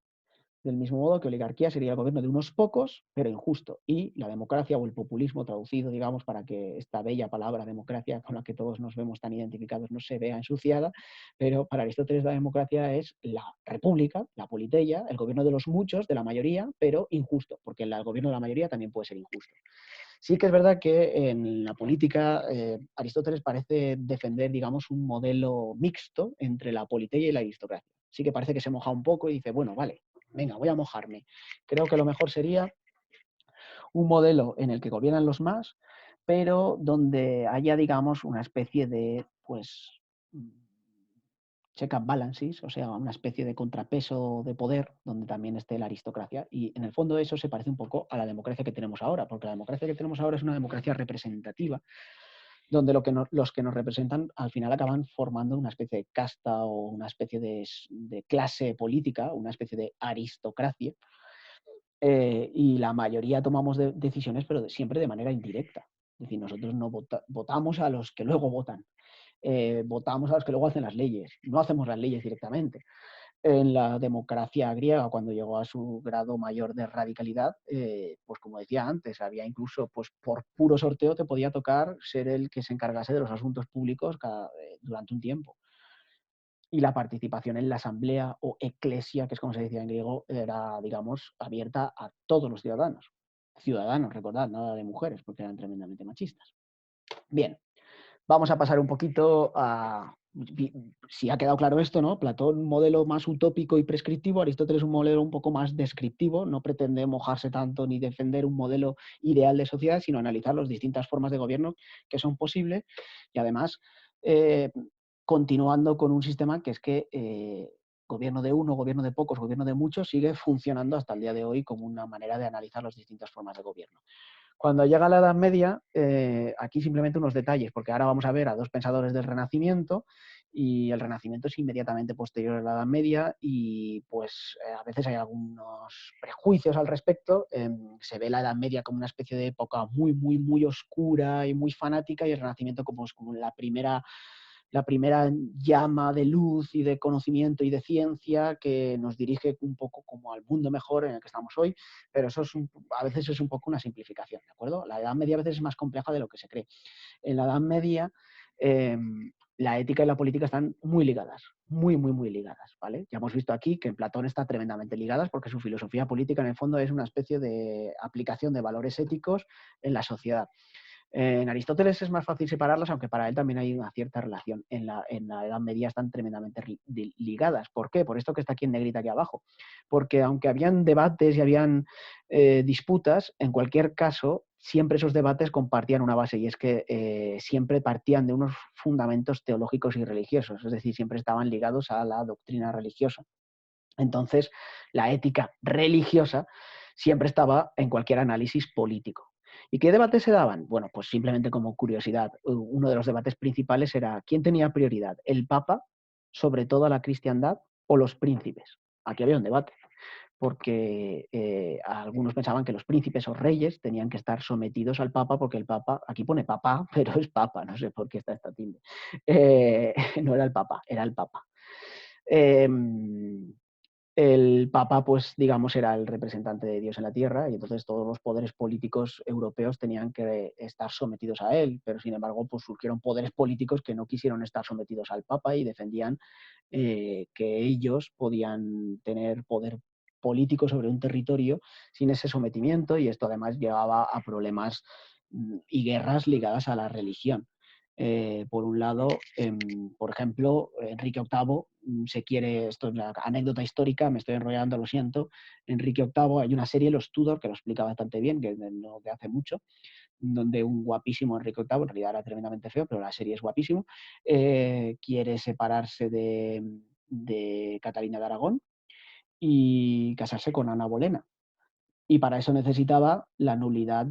Del mismo modo que oligarquía sería el gobierno de unos pocos, pero injusto. Y la democracia o el populismo traducido, digamos, para que esta bella palabra democracia con la que todos nos vemos tan identificados no se vea ensuciada, pero para Aristóteles la democracia es la república, la politeia, el gobierno de los muchos, de la mayoría, pero injusto, porque el gobierno de la mayoría también puede ser injusto. Sí que es verdad que en la política Aristóteles parece defender, digamos, un modelo mixto entre la politeia y la aristocracia. Sí que parece que se moja un poco y dice, bueno, vale, venga, voy a mojarme. Creo que lo mejor sería un modelo en el que gobiernan los más, pero donde haya, digamos, una especie de, pues, check and balances, o sea, una especie de contrapeso de poder donde también esté la aristocracia. Y en el fondo eso se parece un poco a la democracia que tenemos ahora, porque la democracia que tenemos ahora es una democracia representativa, donde los que nos representan al final acaban formando una especie de casta o una especie de clase política, una especie de aristocracia, y la mayoría tomamos decisiones, pero siempre de manera indirecta. Es decir, nosotros no votamos a los que luego votan, votamos a los que luego hacen las leyes, no hacemos las leyes directamente. En la democracia griega, cuando llegó a su grado mayor de radicalidad, pues como decía antes, había incluso, pues por puro sorteo te podía tocar ser el que se encargase de los asuntos públicos durante un tiempo. Y la participación en la asamblea o eclesia, que es como se decía en griego, era, digamos, abierta a todos los ciudadanos. Ciudadanos, recordad, nada de mujeres, porque eran tremendamente machistas. Bien, vamos a pasar un poquito a, si ha quedado claro esto, ¿no? Platón, un modelo más utópico y prescriptivo, Aristóteles un modelo un poco más descriptivo, no pretende mojarse tanto ni defender un modelo ideal de sociedad, sino analizar las distintas formas de gobierno que son posibles y además eh, continuando con un sistema que es que gobierno de uno, gobierno de pocos, gobierno de muchos, sigue funcionando hasta el día de hoy como una manera de analizar las distintas formas de gobierno. Cuando llega la Edad Media, aquí simplemente unos detalles, porque ahora vamos a ver a dos pensadores del Renacimiento y el Renacimiento es inmediatamente posterior a la Edad Media y pues a veces hay algunos prejuicios al respecto. Se ve la Edad Media como una especie de época muy, muy, muy oscura y muy fanática y el Renacimiento como la primera llama de luz y de conocimiento y de ciencia que nos dirige un poco como al mundo mejor en el que estamos hoy, pero eso a veces es un poco una simplificación, ¿de acuerdo? La Edad Media a veces es más compleja de lo que se cree. En la Edad Media eh, la ética y la política están muy ligadas, muy, muy, muy ligadas, ¿vale? Ya hemos visto aquí que en Platón está tremendamente ligadas porque su filosofía política en el fondo es una especie de aplicación de valores éticos en la sociedad. En Aristóteles es más fácil separarlas, aunque para él también hay una cierta relación. En la Edad Media están tremendamente ligadas. ¿Por qué? Por esto que está aquí en negrita aquí abajo. Porque aunque habían debates y habían disputas, en cualquier caso, siempre esos debates compartían una base y es que siempre partían de unos fundamentos teológicos y religiosos, es decir, siempre estaban ligados a la doctrina religiosa. Entonces, la ética religiosa siempre estaba en cualquier análisis político. ¿Y qué debates se daban? Bueno, pues simplemente como curiosidad, uno de los debates principales era ¿quién tenía prioridad? ¿El Papa sobre toda la cristiandad o los príncipes? Aquí había un debate, porque algunos pensaban que los príncipes o reyes tenían que estar sometidos al Papa, porque el Papa, aquí pone papá, pero es Papa, no sé por qué está esta tilde. No era el Papa, era el Papa. Eh, el Papa, pues digamos, era el representante de Dios en la tierra y entonces todos los poderes políticos europeos tenían que estar sometidos a él, pero sin embargo, pues surgieron poderes políticos que no quisieron estar sometidos al Papa y defendían que ellos podían tener poder político sobre un territorio sin ese sometimiento y esto además llevaba a problemas y guerras ligadas a la religión. Por un lado, por ejemplo, Enrique VIII se quiere, esto es una anécdota histórica, me estoy enrollando, lo siento, Enrique VIII, hay una serie, Los Tudor, que lo explica bastante bien, que no de hace mucho, donde un guapísimo Enrique VIII, en realidad era tremendamente feo, pero la serie es guapísimo, quiere separarse de Catalina de Aragón y casarse con Ana Bolena. Y para eso necesitaba la nulidad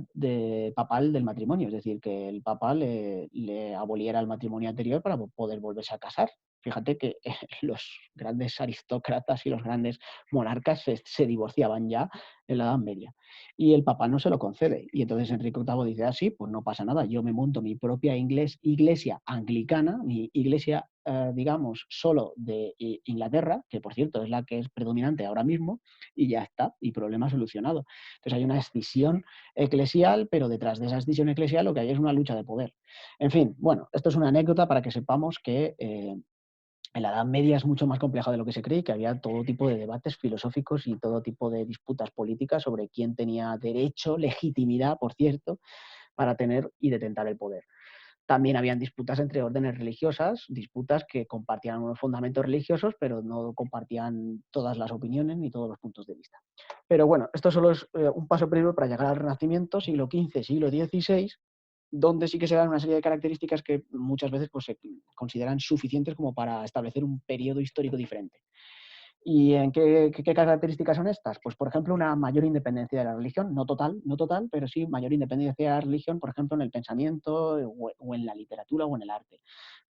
papal del matrimonio, es decir, que el papa le aboliera el matrimonio anterior para poder volverse a casar. Fíjate que los grandes aristócratas y los grandes monarcas se divorciaban ya en la Edad Media. Y el papa no se lo concede. Y entonces Enrique VIII dice, sí, pues no pasa nada, yo me monto mi propia iglesia anglicana, mi iglesia, digamos, solo de Inglaterra, que por cierto es la que es predominante ahora mismo, y ya está, y problema solucionado. Entonces hay una escisión eclesial, pero detrás de esa escisión eclesial lo que hay es una lucha de poder. En fin, bueno, esto es una anécdota para que sepamos que en la Edad Media es mucho más compleja de lo que se cree y que había todo tipo de debates filosóficos y todo tipo de disputas políticas sobre quién tenía derecho, legitimidad, por cierto, para tener y detentar el poder. También habían disputas entre órdenes religiosas, disputas que compartían unos fundamentos religiosos, pero no compartían todas las opiniones ni todos los puntos de vista. Pero bueno, esto solo es un paso previo para llegar al Renacimiento, siglo XV, siglo XVI, donde sí que se dan una serie de características que muchas veces pues, se consideran suficientes como para establecer un periodo histórico diferente. ¿Y en qué características son estas? Pues, por ejemplo, una mayor independencia de la religión, no total, pero sí mayor independencia de la religión, por ejemplo, en el pensamiento o en la literatura o en el arte.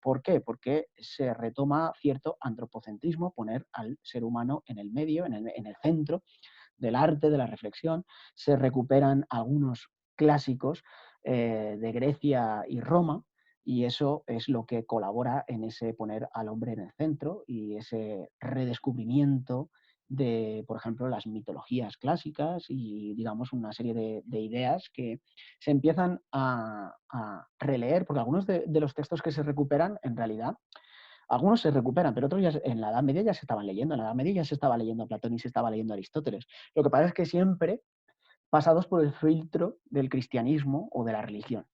¿Por qué? Porque se retoma cierto antropocentrismo, poner al ser humano en el medio, en el centro del arte, de la reflexión. Se recuperan algunos clásicos de Grecia y Roma, y eso es lo que colabora en ese poner al hombre en el centro y ese redescubrimiento de, por ejemplo, las mitologías clásicas y, digamos, una serie de ideas que se empiezan a releer, porque algunos de los textos que se recuperan, en realidad, algunos se recuperan, pero otros ya en la Edad Media ya se estaban leyendo. En la Edad Media ya se estaba leyendo a Platón y se estaba leyendo a Aristóteles. Lo que pasa es que siempre pasados por el filtro del cristianismo o de la religión.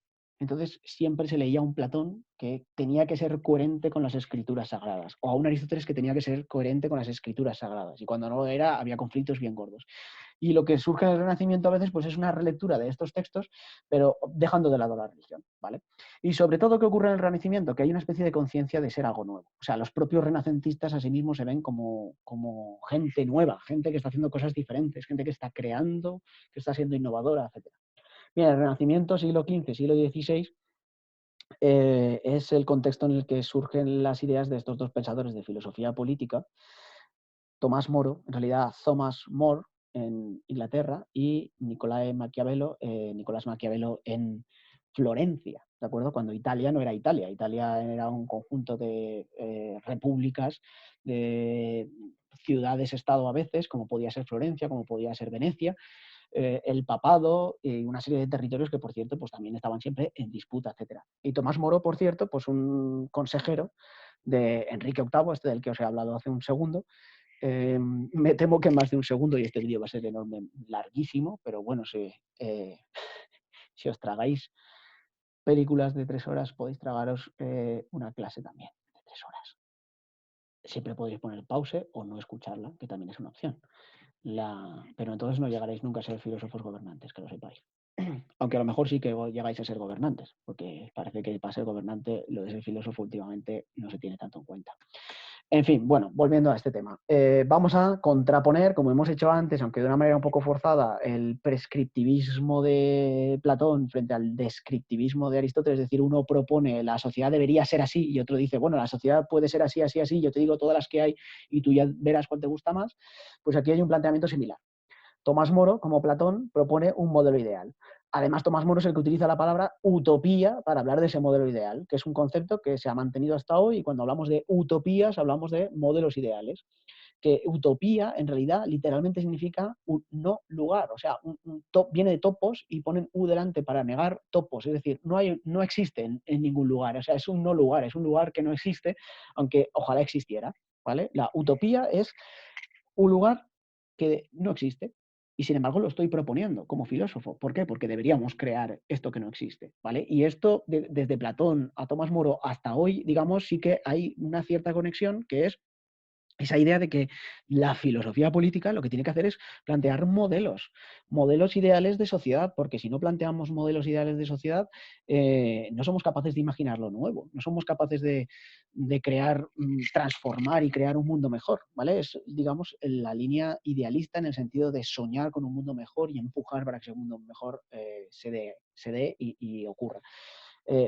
Entonces siempre se leía a un Platón que tenía que ser coherente con las escrituras sagradas, o a un Aristóteles que tenía que ser coherente con las escrituras sagradas, y cuando no lo era había conflictos bien gordos. Y lo que surge en el Renacimiento a veces pues es una relectura de estos textos, pero dejando de lado la religión, ¿vale? Y sobre todo, ¿qué ocurre en el Renacimiento? Que hay una especie de conciencia de ser algo nuevo. O sea, los propios renacentistas a sí mismos se ven como gente nueva, gente que está haciendo cosas diferentes, gente que está creando, que está siendo innovadora, etc. Bien, el Renacimiento, siglo XV, siglo XVI, es el contexto en el que surgen las ideas de estos dos pensadores de filosofía política, Tomás Moro, en realidad Thomas More en Inglaterra y Nicolás Maquiavelo en Florencia, ¿de acuerdo? Cuando Italia no era Italia, Italia era un conjunto de repúblicas, de ciudades-estado a veces, como podía ser Florencia, como podía ser Venecia, el papado y una serie de territorios que, por cierto, pues también estaban siempre en disputa, etcétera. Y Tomás Moro, por cierto, pues un consejero de Enrique VIII, este del que os he hablado hace un segundo. Me temo que más de un segundo, y este vídeo va a ser enorme, larguísimo, pero bueno, si os tragáis películas de 3 horas, podéis tragaros una clase también de 3 horas. Siempre podéis poner pause o no escucharla, que también es una opción. Pero entonces no llegaréis nunca a ser filósofos gobernantes, que lo sepáis. Aunque a lo mejor sí que llegáis a ser gobernantes, porque parece que para ser gobernante lo de ser filósofo últimamente no se tiene tanto en cuenta. En fin, bueno, volviendo a este tema. Vamos a contraponer, como hemos hecho antes, aunque de una manera un poco forzada, el prescriptivismo de Platón frente al descriptivismo de Aristóteles. Es decir, uno propone la sociedad debería ser así y otro dice, bueno, la sociedad puede ser así, así, así, yo te digo todas las que hay y tú ya verás cuál te gusta más. Pues aquí hay un planteamiento similar. Tomás Moro, como Platón, propone un modelo ideal. Además, Tomás Moro es el que utiliza la palabra utopía para hablar de ese modelo ideal, que es un concepto que se ha mantenido hasta hoy, y cuando hablamos de utopías hablamos de modelos ideales. Que utopía en realidad literalmente significa un no lugar, o sea, viene de topos y ponen u delante para negar topos, es decir, no existe en ningún lugar, o sea, es un no lugar, es un lugar que no existe, aunque ojalá existiera, ¿vale? La utopía es un lugar que no existe. Y sin embargo lo estoy proponiendo como filósofo. ¿Por qué? Porque deberíamos crear esto que no existe, ¿vale? Y esto, desde Platón a Tomás Moro hasta hoy, digamos, sí que hay una cierta conexión que es esa idea de que la filosofía política lo que tiene que hacer es plantear modelos ideales de sociedad, porque si no planteamos modelos ideales de sociedad, no somos capaces de imaginar lo nuevo, no somos capaces de crear, transformar y crear un mundo mejor, ¿vale? Es, digamos, la línea idealista en el sentido de soñar con un mundo mejor y empujar para que ese mundo mejor se dé y ocurra.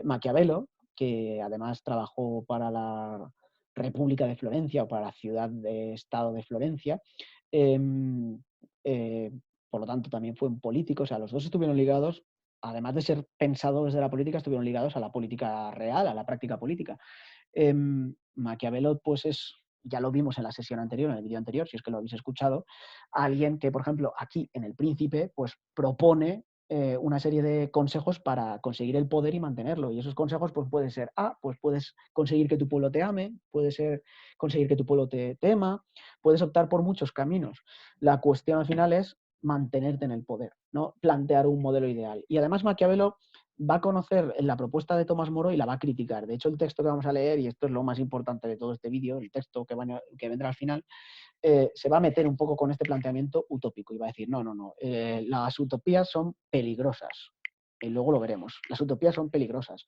Maquiavelo, que además trabajó para la República de Florencia o para la ciudad de Estado de Florencia, em, eh, por lo tanto también fue un político, o sea, los dos estuvieron ligados, además de ser pensadores de la política, estuvieron ligados a la política real, a la práctica política. Maquiavelo, pues ya lo vimos en la sesión anterior, en el vídeo anterior, si es que lo habéis escuchado, alguien que, por ejemplo, aquí en El Príncipe, pues propone una serie de consejos para conseguir el poder y mantenerlo. Y esos consejos pues pueden ser, pues puedes conseguir que tu pueblo te ame, puede ser conseguir que tu pueblo te tema, puedes optar por muchos caminos. La cuestión al final es mantenerte en el poder, ¿no? Plantear un modelo ideal. Y además Maquiavelo va a conocer la propuesta de Tomás Moro y la va a criticar. De hecho, el texto que vamos a leer, y esto es lo más importante de todo este vídeo, el texto que vendrá al final, se va a meter un poco con este planteamiento utópico y va a decir, no, no, no, las utopías son peligrosas. Y luego lo veremos. Las utopías son peligrosas.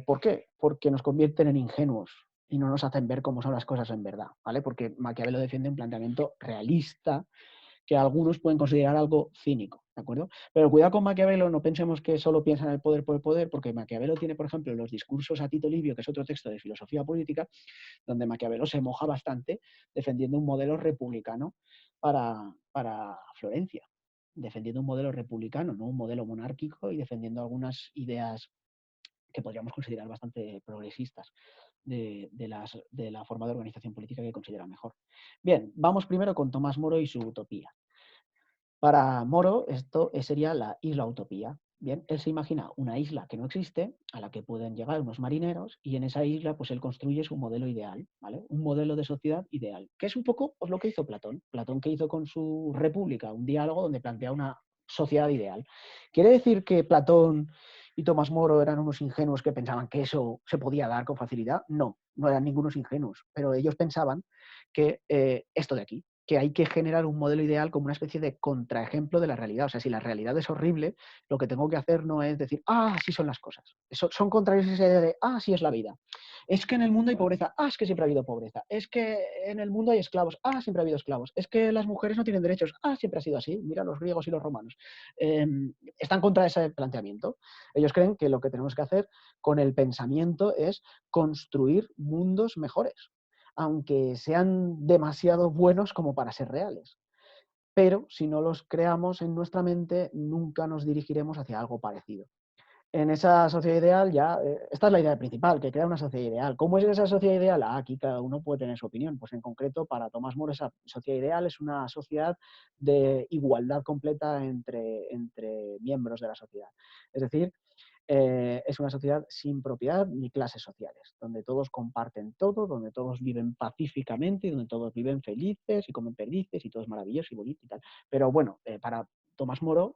¿Por qué? Porque nos convierten en ingenuos y no nos hacen ver cómo son las cosas en verdad, ¿vale? Porque Maquiavelo defiende un planteamiento realista que algunos pueden considerar algo cínico, ¿de acuerdo? Pero cuidado con Maquiavelo, no pensemos que solo piensa en el poder por el poder, porque Maquiavelo tiene, por ejemplo, los discursos a Tito Livio, que es otro texto de filosofía política, donde Maquiavelo se moja bastante defendiendo un modelo republicano para Florencia, defendiendo un modelo republicano, no un modelo monárquico, y defendiendo algunas ideas que podríamos considerar bastante progresistas de la forma de organización política que considera mejor. Bien, vamos primero con Tomás Moro y su utopía. Para Moro, esto sería la isla utopía. Bien, él se imagina una isla que no existe, a la que pueden llegar unos marineros, y en esa isla, pues él construye su modelo ideal, ¿vale? Un modelo de sociedad ideal, que es un poco pues, lo que hizo Platón. Platón, que hizo con su República, un diálogo donde plantea una sociedad ideal. ¿Quiere decir que Platón y Tomás Moro eran unos ingenuos que pensaban que eso se podía dar con facilidad? No, no eran ningunos ingenuos, pero ellos pensaban que esto de aquí, que hay que generar un modelo ideal como una especie de contraejemplo de la realidad. O sea, si la realidad es horrible, lo que tengo que hacer no es decir, así son las cosas. Son contrarios a esa idea de, así es la vida. Es que en el mundo hay pobreza, es que siempre ha habido pobreza. Es que en el mundo hay esclavos, siempre ha habido esclavos. Es que las mujeres no tienen derechos, siempre ha sido así. Mira los griegos y los romanos. Están contra ese planteamiento. Ellos creen que lo que tenemos que hacer con el pensamiento es construir mundos mejores, aunque sean demasiado buenos como para ser reales. Pero si no los creamos en nuestra mente, nunca nos dirigiremos hacia algo parecido. En esa sociedad ideal esta es la idea principal, que crea una sociedad ideal. ¿Cómo es esa sociedad ideal? Aquí cada uno puede tener su opinión. Pues en concreto, para Tomás Moro, esa sociedad ideal es una sociedad de igualdad completa entre miembros de la sociedad. Es decir, es una sociedad sin propiedad ni clases sociales, donde todos comparten todo, donde todos viven pacíficamente y donde todos viven felices y comen perdices y todo es maravilloso y bonito y tal. Pero bueno, para Tomás Moro,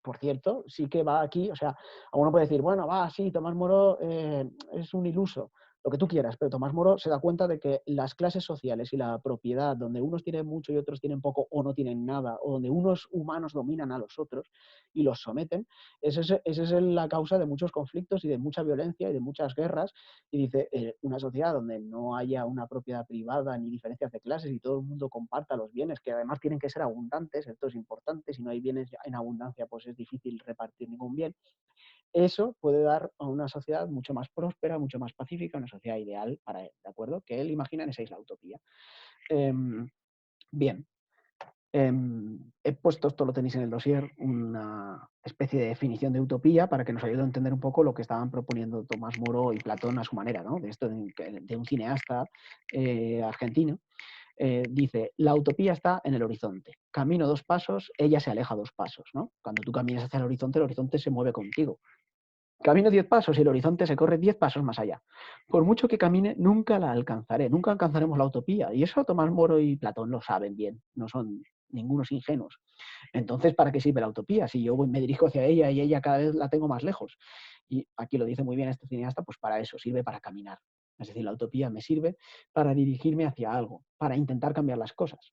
por cierto, sí que va aquí, o sea, uno puede decir, bueno, sí, Tomás Moro es un iluso, lo que tú quieras, pero Tomás Moro se da cuenta de que las clases sociales y la propiedad, donde unos tienen mucho y otros tienen poco o no tienen nada, o donde unos humanos dominan a los otros y los someten, esa es la causa de muchos conflictos y de mucha violencia y de muchas guerras. Y dice, una sociedad donde no haya una propiedad privada ni diferencias de clases y todo el mundo comparta los bienes, que además tienen que ser abundantes, esto es importante, si no hay bienes en abundancia, pues es difícil repartir ningún bien. Eso puede dar a una sociedad mucho más próspera, mucho más pacífica, una sociedad ideal para él, ¿de acuerdo? Que él imagina en esa isla utopía. Bien, he puesto, esto lo tenéis en el dossier, una especie de definición de utopía para que nos ayude a entender un poco lo que estaban proponiendo Tomás Moro y Platón a su manera, ¿no? De esto de un cineasta argentino. Dice, la utopía está en el horizonte. Camino 2 pasos, ella se aleja 2 pasos, ¿no? Cuando tú caminas hacia el horizonte se mueve contigo. Camino 10 pasos y el horizonte se corre 10 pasos más allá. Por mucho que camine, nunca la alcanzaré, nunca alcanzaremos la utopía. Y eso Tomás Moro y Platón lo saben bien, no son ningunos ingenuos. Entonces, ¿para qué sirve la utopía? Si yo me dirijo hacia ella y ella cada vez la tengo más lejos. Y aquí lo dice muy bien este cineasta, pues para eso, sirve para caminar. Es decir, la utopía me sirve para dirigirme hacia algo, para intentar cambiar las cosas,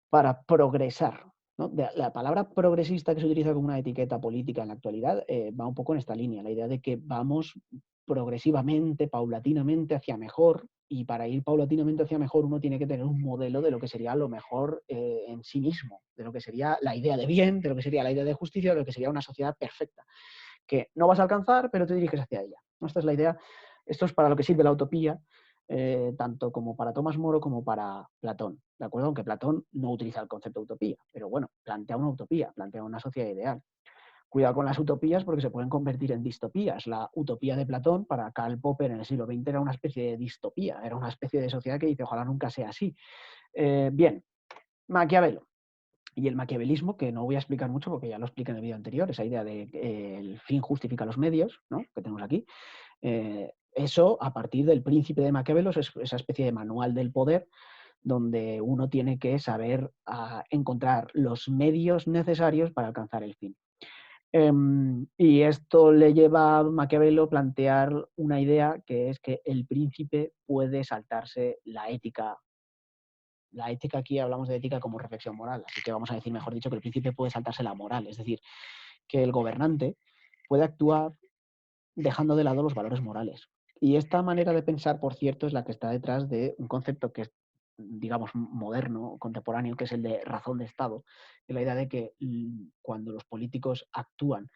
para progresar, ¿no? La palabra progresista que se utiliza como una etiqueta política en la actualidad va un poco en esta línea, la idea de que vamos progresivamente, paulatinamente hacia mejor, y para ir paulatinamente hacia mejor uno tiene que tener un modelo de lo que sería lo mejor en sí mismo, de lo que sería la idea de bien, de lo que sería la idea de justicia, de lo que sería una sociedad perfecta, que no vas a alcanzar, pero te diriges hacia ella. Esta es la idea, esto es para lo que sirve la utopía, tanto como para Tomás Moro como para Platón, ¿de acuerdo? Aunque Platón no utiliza el concepto de utopía, pero bueno, plantea una utopía, plantea una sociedad ideal. Cuidado con las utopías porque se pueden convertir en distopías. La utopía de Platón para Karl Popper en el siglo XX era una especie de distopía, era una especie de sociedad que dice ojalá nunca sea así. Bien, Maquiavelo. Y el maquiavelismo, que no voy a explicar mucho porque ya lo expliqué en el vídeo anterior, esa idea de que el fin justifica los medios, ¿no? Que tenemos aquí. Eso, a partir del Príncipe de Maquiavelo, es esa especie de manual del poder donde uno tiene que saber encontrar los medios necesarios para alcanzar el fin. Y esto le lleva a Maquiavelo a plantear una idea que es que el príncipe puede saltarse la ética. La ética, aquí hablamos de ética como reflexión moral, así que vamos a decir, mejor dicho, que el príncipe puede saltarse la moral, es decir, que el gobernante puede actuar dejando de lado los valores morales. Y esta manera de pensar, por cierto, es la que está detrás de un concepto que es, digamos, moderno, contemporáneo, que es el de razón de Estado, y la idea de que cuando los políticos actúan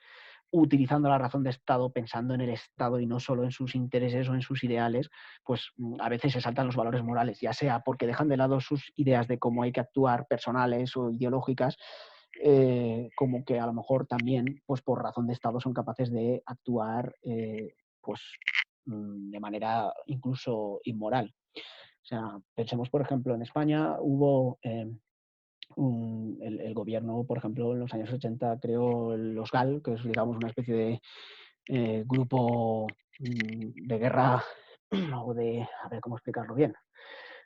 utilizando la razón de Estado, pensando en el Estado y no solo en sus intereses o en sus ideales, pues a veces se saltan los valores morales, ya sea porque dejan de lado sus ideas de cómo hay que actuar, personales o ideológicas, como que a lo mejor también, pues por razón de Estado, son capaces de actuar pues, de manera incluso inmoral. O sea, pensemos, por ejemplo, en España hubo el gobierno, por ejemplo, en los años 80 creó los GAL, que es, digamos, una especie de grupo de guerra o de, a ver cómo explicarlo bien,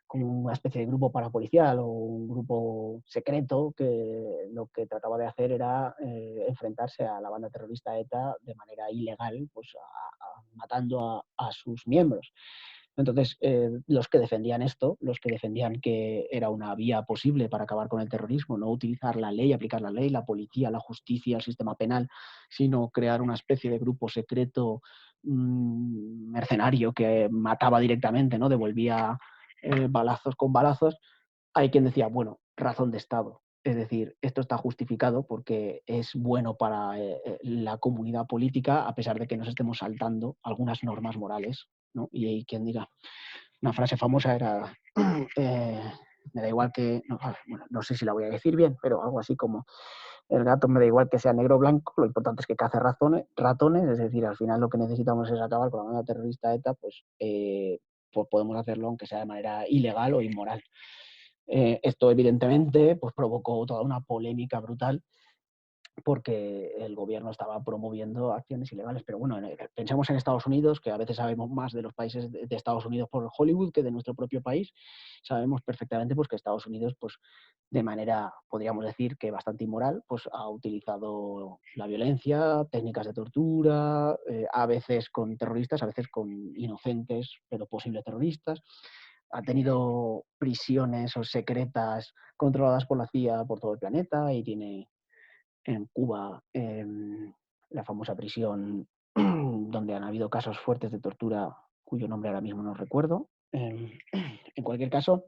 como una especie de grupo parapolicial o un grupo secreto que lo que trataba de hacer era enfrentarse a la banda terrorista ETA de manera ilegal, pues matando a sus miembros. Entonces, los que defendían esto, los que defendían que era una vía posible para acabar con el terrorismo, no utilizar la ley, aplicar la ley, la policía, la justicia, el sistema penal, sino crear una especie de grupo secreto mercenario que mataba directamente, ¿no? Devolvía balazos con balazos, hay quien decía, bueno, razón de Estado. Es decir, esto está justificado porque es bueno para la comunidad política, a pesar de que nos estemos saltando algunas normas morales, ¿no? Y hay quien diga, una frase famosa era, me da igual que, no, bueno, no sé si la voy a decir bien, pero algo así como, el gato me da igual que sea negro o blanco, lo importante es que cace ratones, es decir, al final lo que necesitamos es acabar con la banda terrorista ETA, pues podemos hacerlo aunque sea de manera ilegal o inmoral. Esto evidentemente pues provocó toda una polémica brutal porque el gobierno estaba promoviendo acciones ilegales. Pero bueno, pensemos en Estados Unidos, que a veces sabemos más de los países de Estados Unidos por Hollywood que de nuestro propio país. Sabemos perfectamente pues, que Estados Unidos, pues, de manera, podríamos decir, que bastante inmoral, pues, ha utilizado la violencia, técnicas de tortura, a veces con terroristas, a veces con inocentes, pero posibles terroristas. Ha tenido prisiones o secretas controladas por la CIA por todo el planeta y tiene en Cuba la famosa prisión donde han habido casos fuertes de tortura cuyo nombre ahora mismo no recuerdo. En cualquier caso,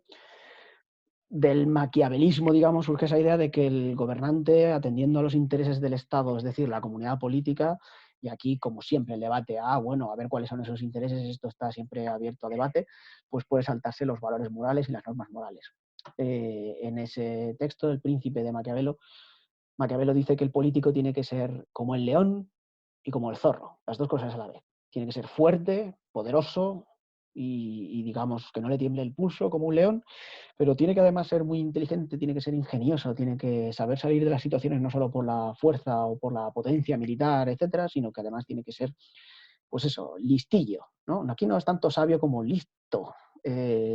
del maquiavelismo, digamos, surge esa idea de que el gobernante, atendiendo a los intereses del Estado, es decir, la comunidad política, y aquí, como siempre, el debate, bueno, a ver cuáles son esos intereses, esto está siempre abierto a debate, pues puede saltarse los valores morales y las normas morales. En ese texto, El Príncipe de Maquiavelo, Maquiavelo dice que el político tiene que ser como el león y como el zorro, las dos cosas a la vez. Tiene que ser fuerte, poderoso y digamos que no le tiemble el pulso como un león, pero tiene que además ser muy inteligente, tiene que ser ingenioso, tiene que saber salir de las situaciones no solo por la fuerza o por la potencia militar, etcétera, sino que además tiene que ser, pues eso, listillo, ¿no? Aquí no es tanto sabio como listo,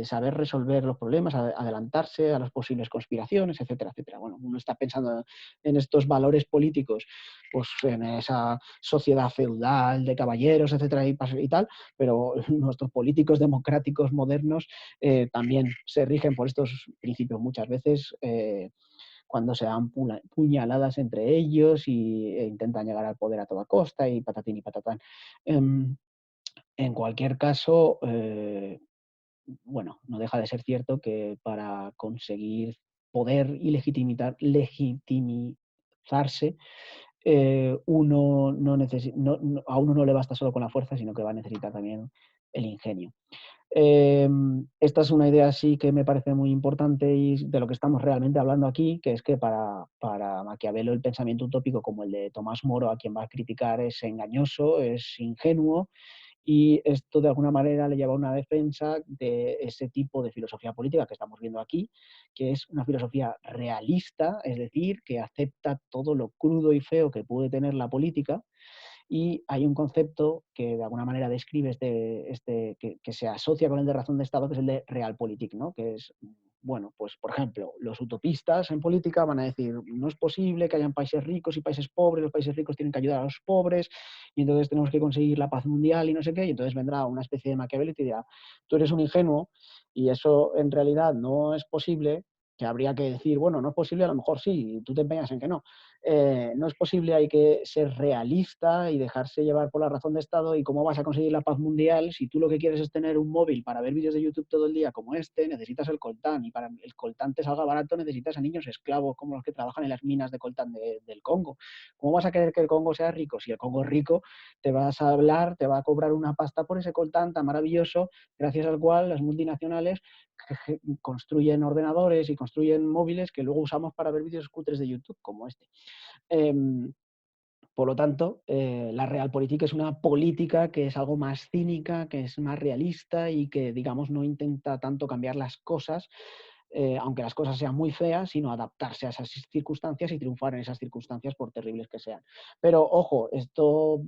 saber resolver los problemas, adelantarse a las posibles conspiraciones, etcétera, etcétera. Bueno, uno está pensando en estos valores políticos, pues en esa sociedad feudal de caballeros, etcétera, y tal, pero nuestros políticos democráticos modernos también se rigen por estos principios muchas veces. Cuando se dan puñaladas entre ellos e intentan llegar al poder a toda costa y patatín y patatán. En cualquier caso, bueno, no deja de ser cierto que para conseguir poder y legitimizarse, uno a uno no le basta solo con la fuerza, sino que va a necesitar también el ingenio. Esta es una idea sí que me parece muy importante y de lo que estamos realmente hablando aquí, que es que para Maquiavelo el pensamiento utópico como el de Tomás Moro, a quien va a criticar, es engañoso, es ingenuo, y esto de alguna manera le lleva a una defensa de ese tipo de filosofía política que estamos viendo aquí, que es una filosofía realista, es decir, que acepta todo lo crudo y feo que puede tener la política. Y hay un concepto que de alguna manera describe que se asocia con el de razón de Estado, que es el de realpolitik, ¿no? Que es, bueno, pues por ejemplo, los utopistas en política van a decir, no es posible que hayan países ricos y países pobres, los países ricos tienen que ayudar a los pobres, y entonces tenemos que conseguir la paz mundial y no sé qué, y entonces vendrá una especie de Maquiavelo y te dirá, tú eres un ingenuo y eso en realidad no es posible, que habría que decir, bueno, no es posible, a lo mejor sí, y tú te empeñas en que no. No es posible, hay que ser realista y dejarse llevar por la razón de Estado. ¿Y cómo vas a conseguir la paz mundial si tú lo que quieres es tener un móvil para ver vídeos de YouTube todo el día como este? Necesitas el coltán, y para que el coltán te salga barato necesitas a niños esclavos como los que trabajan en las minas de coltán del Congo. ¿Cómo vas a querer que el Congo sea rico? Si el Congo es rico, te vas a hablar, te va a cobrar una pasta por ese coltán tan maravilloso, gracias al cual las multinacionales construyen ordenadores y construyen móviles que luego usamos para ver vídeos cutres de YouTube como este. Em, por lo tanto, la realpolitik es una política que es algo más cínica, que es más realista y que, digamos, no intenta tanto cambiar las cosas, aunque las cosas sean muy feas, sino adaptarse a esas circunstancias y triunfar en esas circunstancias por terribles que sean. Pero, ojo, esto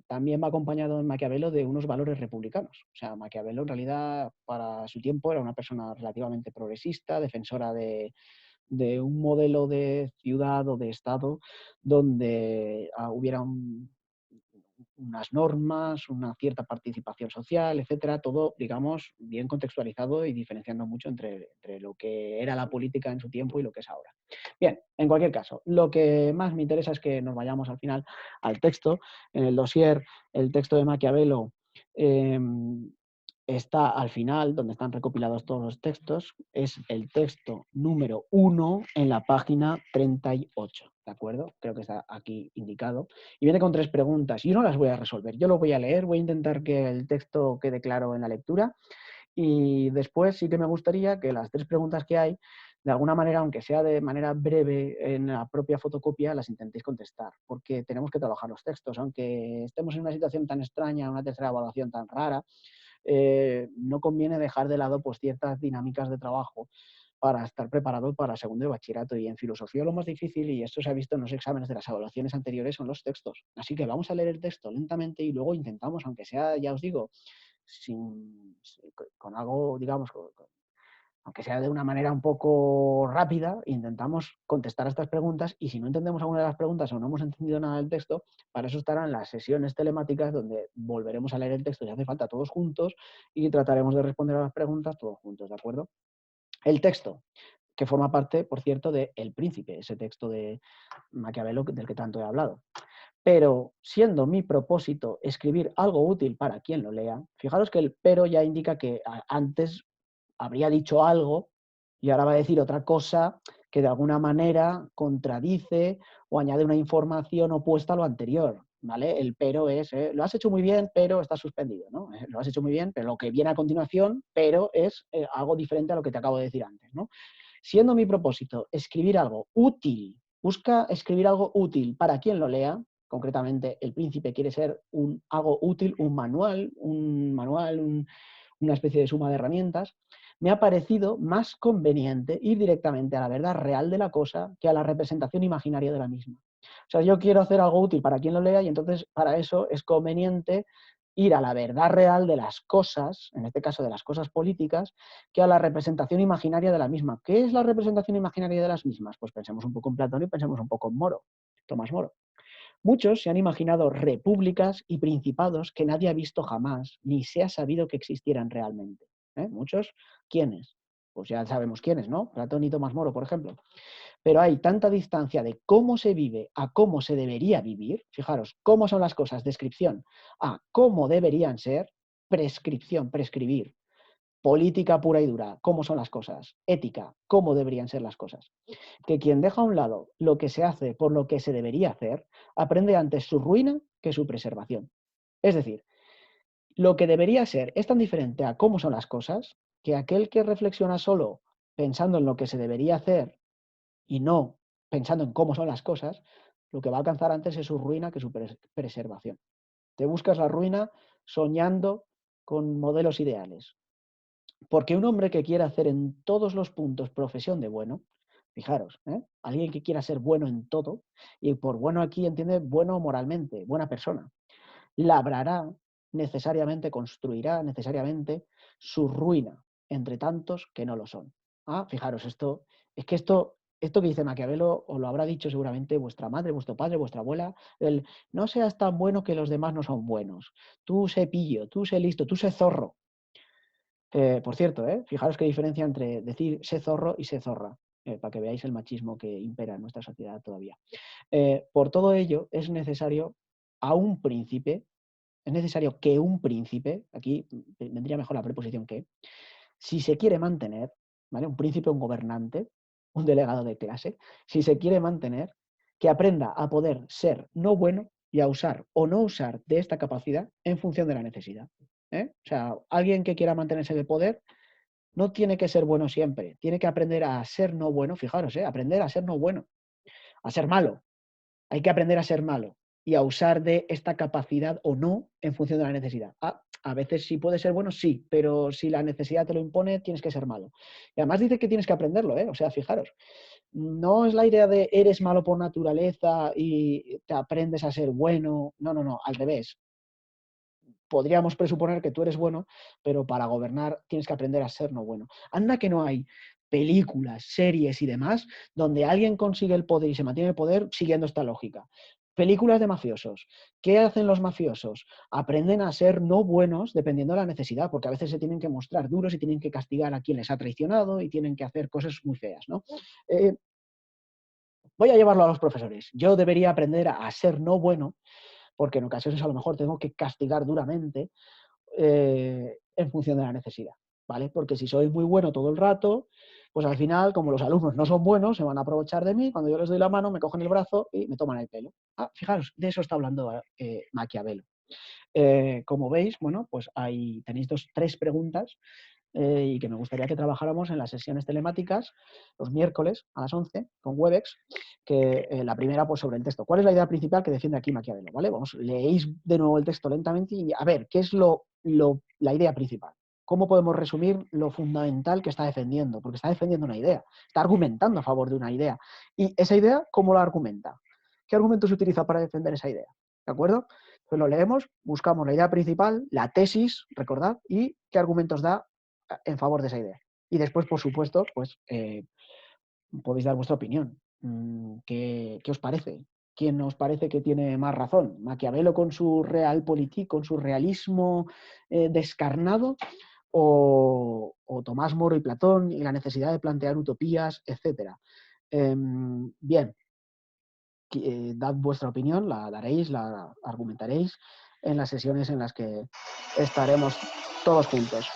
también va acompañado en Maquiavelo de unos valores republicanos. O sea, Maquiavelo en realidad para su tiempo era una persona relativamente progresista, defensora de un modelo de ciudad o de Estado donde hubiera unas normas, una cierta participación social, etcétera, todo, digamos, bien contextualizado y diferenciando mucho entre lo que era la política en su tiempo y lo que es ahora. Bien, en cualquier caso, lo que más me interesa es que nos vayamos al final al texto. En el dossier, el texto de Maquiavelo eh, está al final, donde están recopilados todos los textos, es el texto número 1 en la página 38, ¿de acuerdo? Creo que está aquí indicado. Y viene con 3 preguntas. Yo no las voy a resolver, yo lo voy a leer, voy a intentar que el texto quede claro en la lectura y después sí que me gustaría que las 3 preguntas que hay, de alguna manera, aunque sea de manera breve en la propia fotocopia, las intentéis contestar, porque tenemos que trabajar los textos, aunque estemos en una situación tan extraña, una tercera evaluación tan rara, no conviene dejar de lado pues, ciertas dinámicas de trabajo para estar preparado para segundo de bachillerato. Y en filosofía lo más difícil, y esto se ha visto en los exámenes de las evaluaciones anteriores, son los textos. Así que vamos a leer el texto lentamente y luego intentamos, aunque sea, ya os digo, con algo, digamos, aunque sea de una manera un poco rápida, intentamos contestar a estas preguntas y si no entendemos alguna de las preguntas o no hemos entendido nada del texto, para eso estarán las sesiones telemáticas donde volveremos a leer el texto si hace falta todos juntos y trataremos de responder a las preguntas todos juntos, ¿de acuerdo? El texto, que forma parte, por cierto, de El Príncipe, ese texto de Maquiavelo del que tanto he hablado. Pero siendo mi propósito escribir algo útil para quien lo lea, fijaros que el pero ya indica que antes habría dicho algo y ahora va a decir otra cosa que de alguna manera contradice o añade una información opuesta a lo anterior. ¿Vale? El pero es, lo has hecho muy bien, pero está suspendido, ¿no? Lo has hecho muy bien, pero lo que viene a continuación, pero es algo diferente a lo que te acabo de decir antes, ¿no? Siendo mi propósito escribir algo útil, busca escribir algo útil para quien lo lea, concretamente El Príncipe quiere ser algo útil, una especie de suma de herramientas, me ha parecido más conveniente ir directamente a la verdad real de la cosa que a la representación imaginaria de la misma. O sea, yo quiero hacer algo útil para quien lo lea y entonces para eso es conveniente ir a la verdad real de las cosas, en este caso de las cosas políticas, que a la representación imaginaria de la misma. ¿Qué es la representación imaginaria de las mismas? Pues pensemos un poco en Platón y pensemos un poco en Moro, Tomás Moro. Muchos se han imaginado repúblicas y principados que nadie ha visto jamás, ni se ha sabido que existieran realmente. Muchos, ¿quiénes? Pues ya sabemos quiénes, ¿no? Platón y Tomás Moro, por ejemplo. Pero hay tanta distancia de cómo se vive a cómo se debería vivir, fijaros, cómo son las cosas, descripción, a cómo deberían ser, prescripción, prescribir, política pura y dura, cómo son las cosas, ética, cómo deberían ser las cosas. Que quien deja a un lado lo que se hace por lo que se debería hacer, aprende antes su ruina que su preservación. Es decir, lo que debería ser es tan diferente a cómo son las cosas que aquel que reflexiona solo pensando en lo que se debería hacer y no pensando en cómo son las cosas, lo que va a alcanzar antes es su ruina que su preservación. Te buscas la ruina soñando con modelos ideales. Porque un hombre que quiera hacer en todos los puntos profesión de bueno, fijaros, alguien que quiera ser bueno en todo, y por bueno aquí entiende bueno moralmente, buena persona, labrará necesariamente, construirá necesariamente su ruina entre tantos que no lo son. Fijaros, esto que dice Maquiavelo os lo habrá dicho seguramente vuestra madre, vuestro padre, vuestra abuela, el no seas tan bueno que los demás no son buenos, tú sé pillo, tú sé listo, tú sé zorro. Por cierto, fijaros qué diferencia entre decir sé zorro y sé zorra, para que veáis el machismo que impera en nuestra sociedad todavía. Por todo ello, es necesario a un príncipe, es necesario que un príncipe, aquí vendría mejor la preposición que, si se quiere mantener, ¿vale? Un príncipe, un gobernante, un delegado de clase, si se quiere mantener, que aprenda a poder ser no bueno y a usar o no usar de esta capacidad en función de la necesidad. O sea, alguien que quiera mantenerse en el poder no tiene que ser bueno siempre, tiene que aprender a ser no bueno, fijaros, aprender a ser no bueno, a ser malo. Hay que aprender a ser malo y a usar de esta capacidad o no en función de la necesidad. A veces sí puede ser bueno, sí, pero si la necesidad te lo impone, tienes que ser malo. Y además dice que tienes que aprenderlo, o sea, fijaros, no es la idea de eres malo por naturaleza y te aprendes a ser bueno, no, no, no, al revés. Podríamos presuponer que tú eres bueno, pero para gobernar tienes que aprender a ser no bueno. Anda que no hay películas, series y demás donde alguien consigue el poder y se mantiene el poder siguiendo esta lógica. Películas de mafiosos. ¿Qué hacen los mafiosos? Aprenden a ser no buenos dependiendo de la necesidad, porque a veces se tienen que mostrar duros y tienen que castigar a quien les ha traicionado y tienen que hacer cosas muy feas, ¿no? Voy a llevarlo a los profesores. Yo debería aprender a ser no bueno, porque en ocasiones a lo mejor tengo que castigar duramente en función de la necesidad, ¿vale? Porque si soy muy bueno todo el rato, pues al final, como los alumnos no son buenos, se van a aprovechar de mí, cuando yo les doy la mano, me cogen el brazo y me toman el pelo. Fijaros, de eso está hablando Maquiavelo. Como veis, bueno, pues ahí tenéis tres preguntas y que me gustaría que trabajáramos en las sesiones telemáticas los miércoles a las 11 con Webex, que la primera pues sobre el texto. ¿Cuál es la idea principal que defiende aquí Maquiavelo? ¿Vale? Vamos, leéis de nuevo el texto lentamente y a ver, ¿qué es la idea principal? ¿Cómo podemos resumir lo fundamental que está defendiendo? Porque está defendiendo una idea, está argumentando a favor de una idea. ¿Y esa idea cómo la argumenta? ¿Qué argumentos utiliza para defender esa idea? ¿De acuerdo? Pues lo leemos, buscamos la idea principal, la tesis, recordad, y qué argumentos da en favor de esa idea. Y después, por supuesto, pues podéis dar vuestra opinión. ¿Qué os parece? ¿Quién os parece que tiene más razón? ¿Maquiavelo con su realpolitik, con su realismo descarnado? ¿O Tomás Moro y Platón y la necesidad de plantear utopías, etcétera? Bien, dad vuestra opinión, la daréis, la argumentaréis en las sesiones en las que estaremos todos juntos.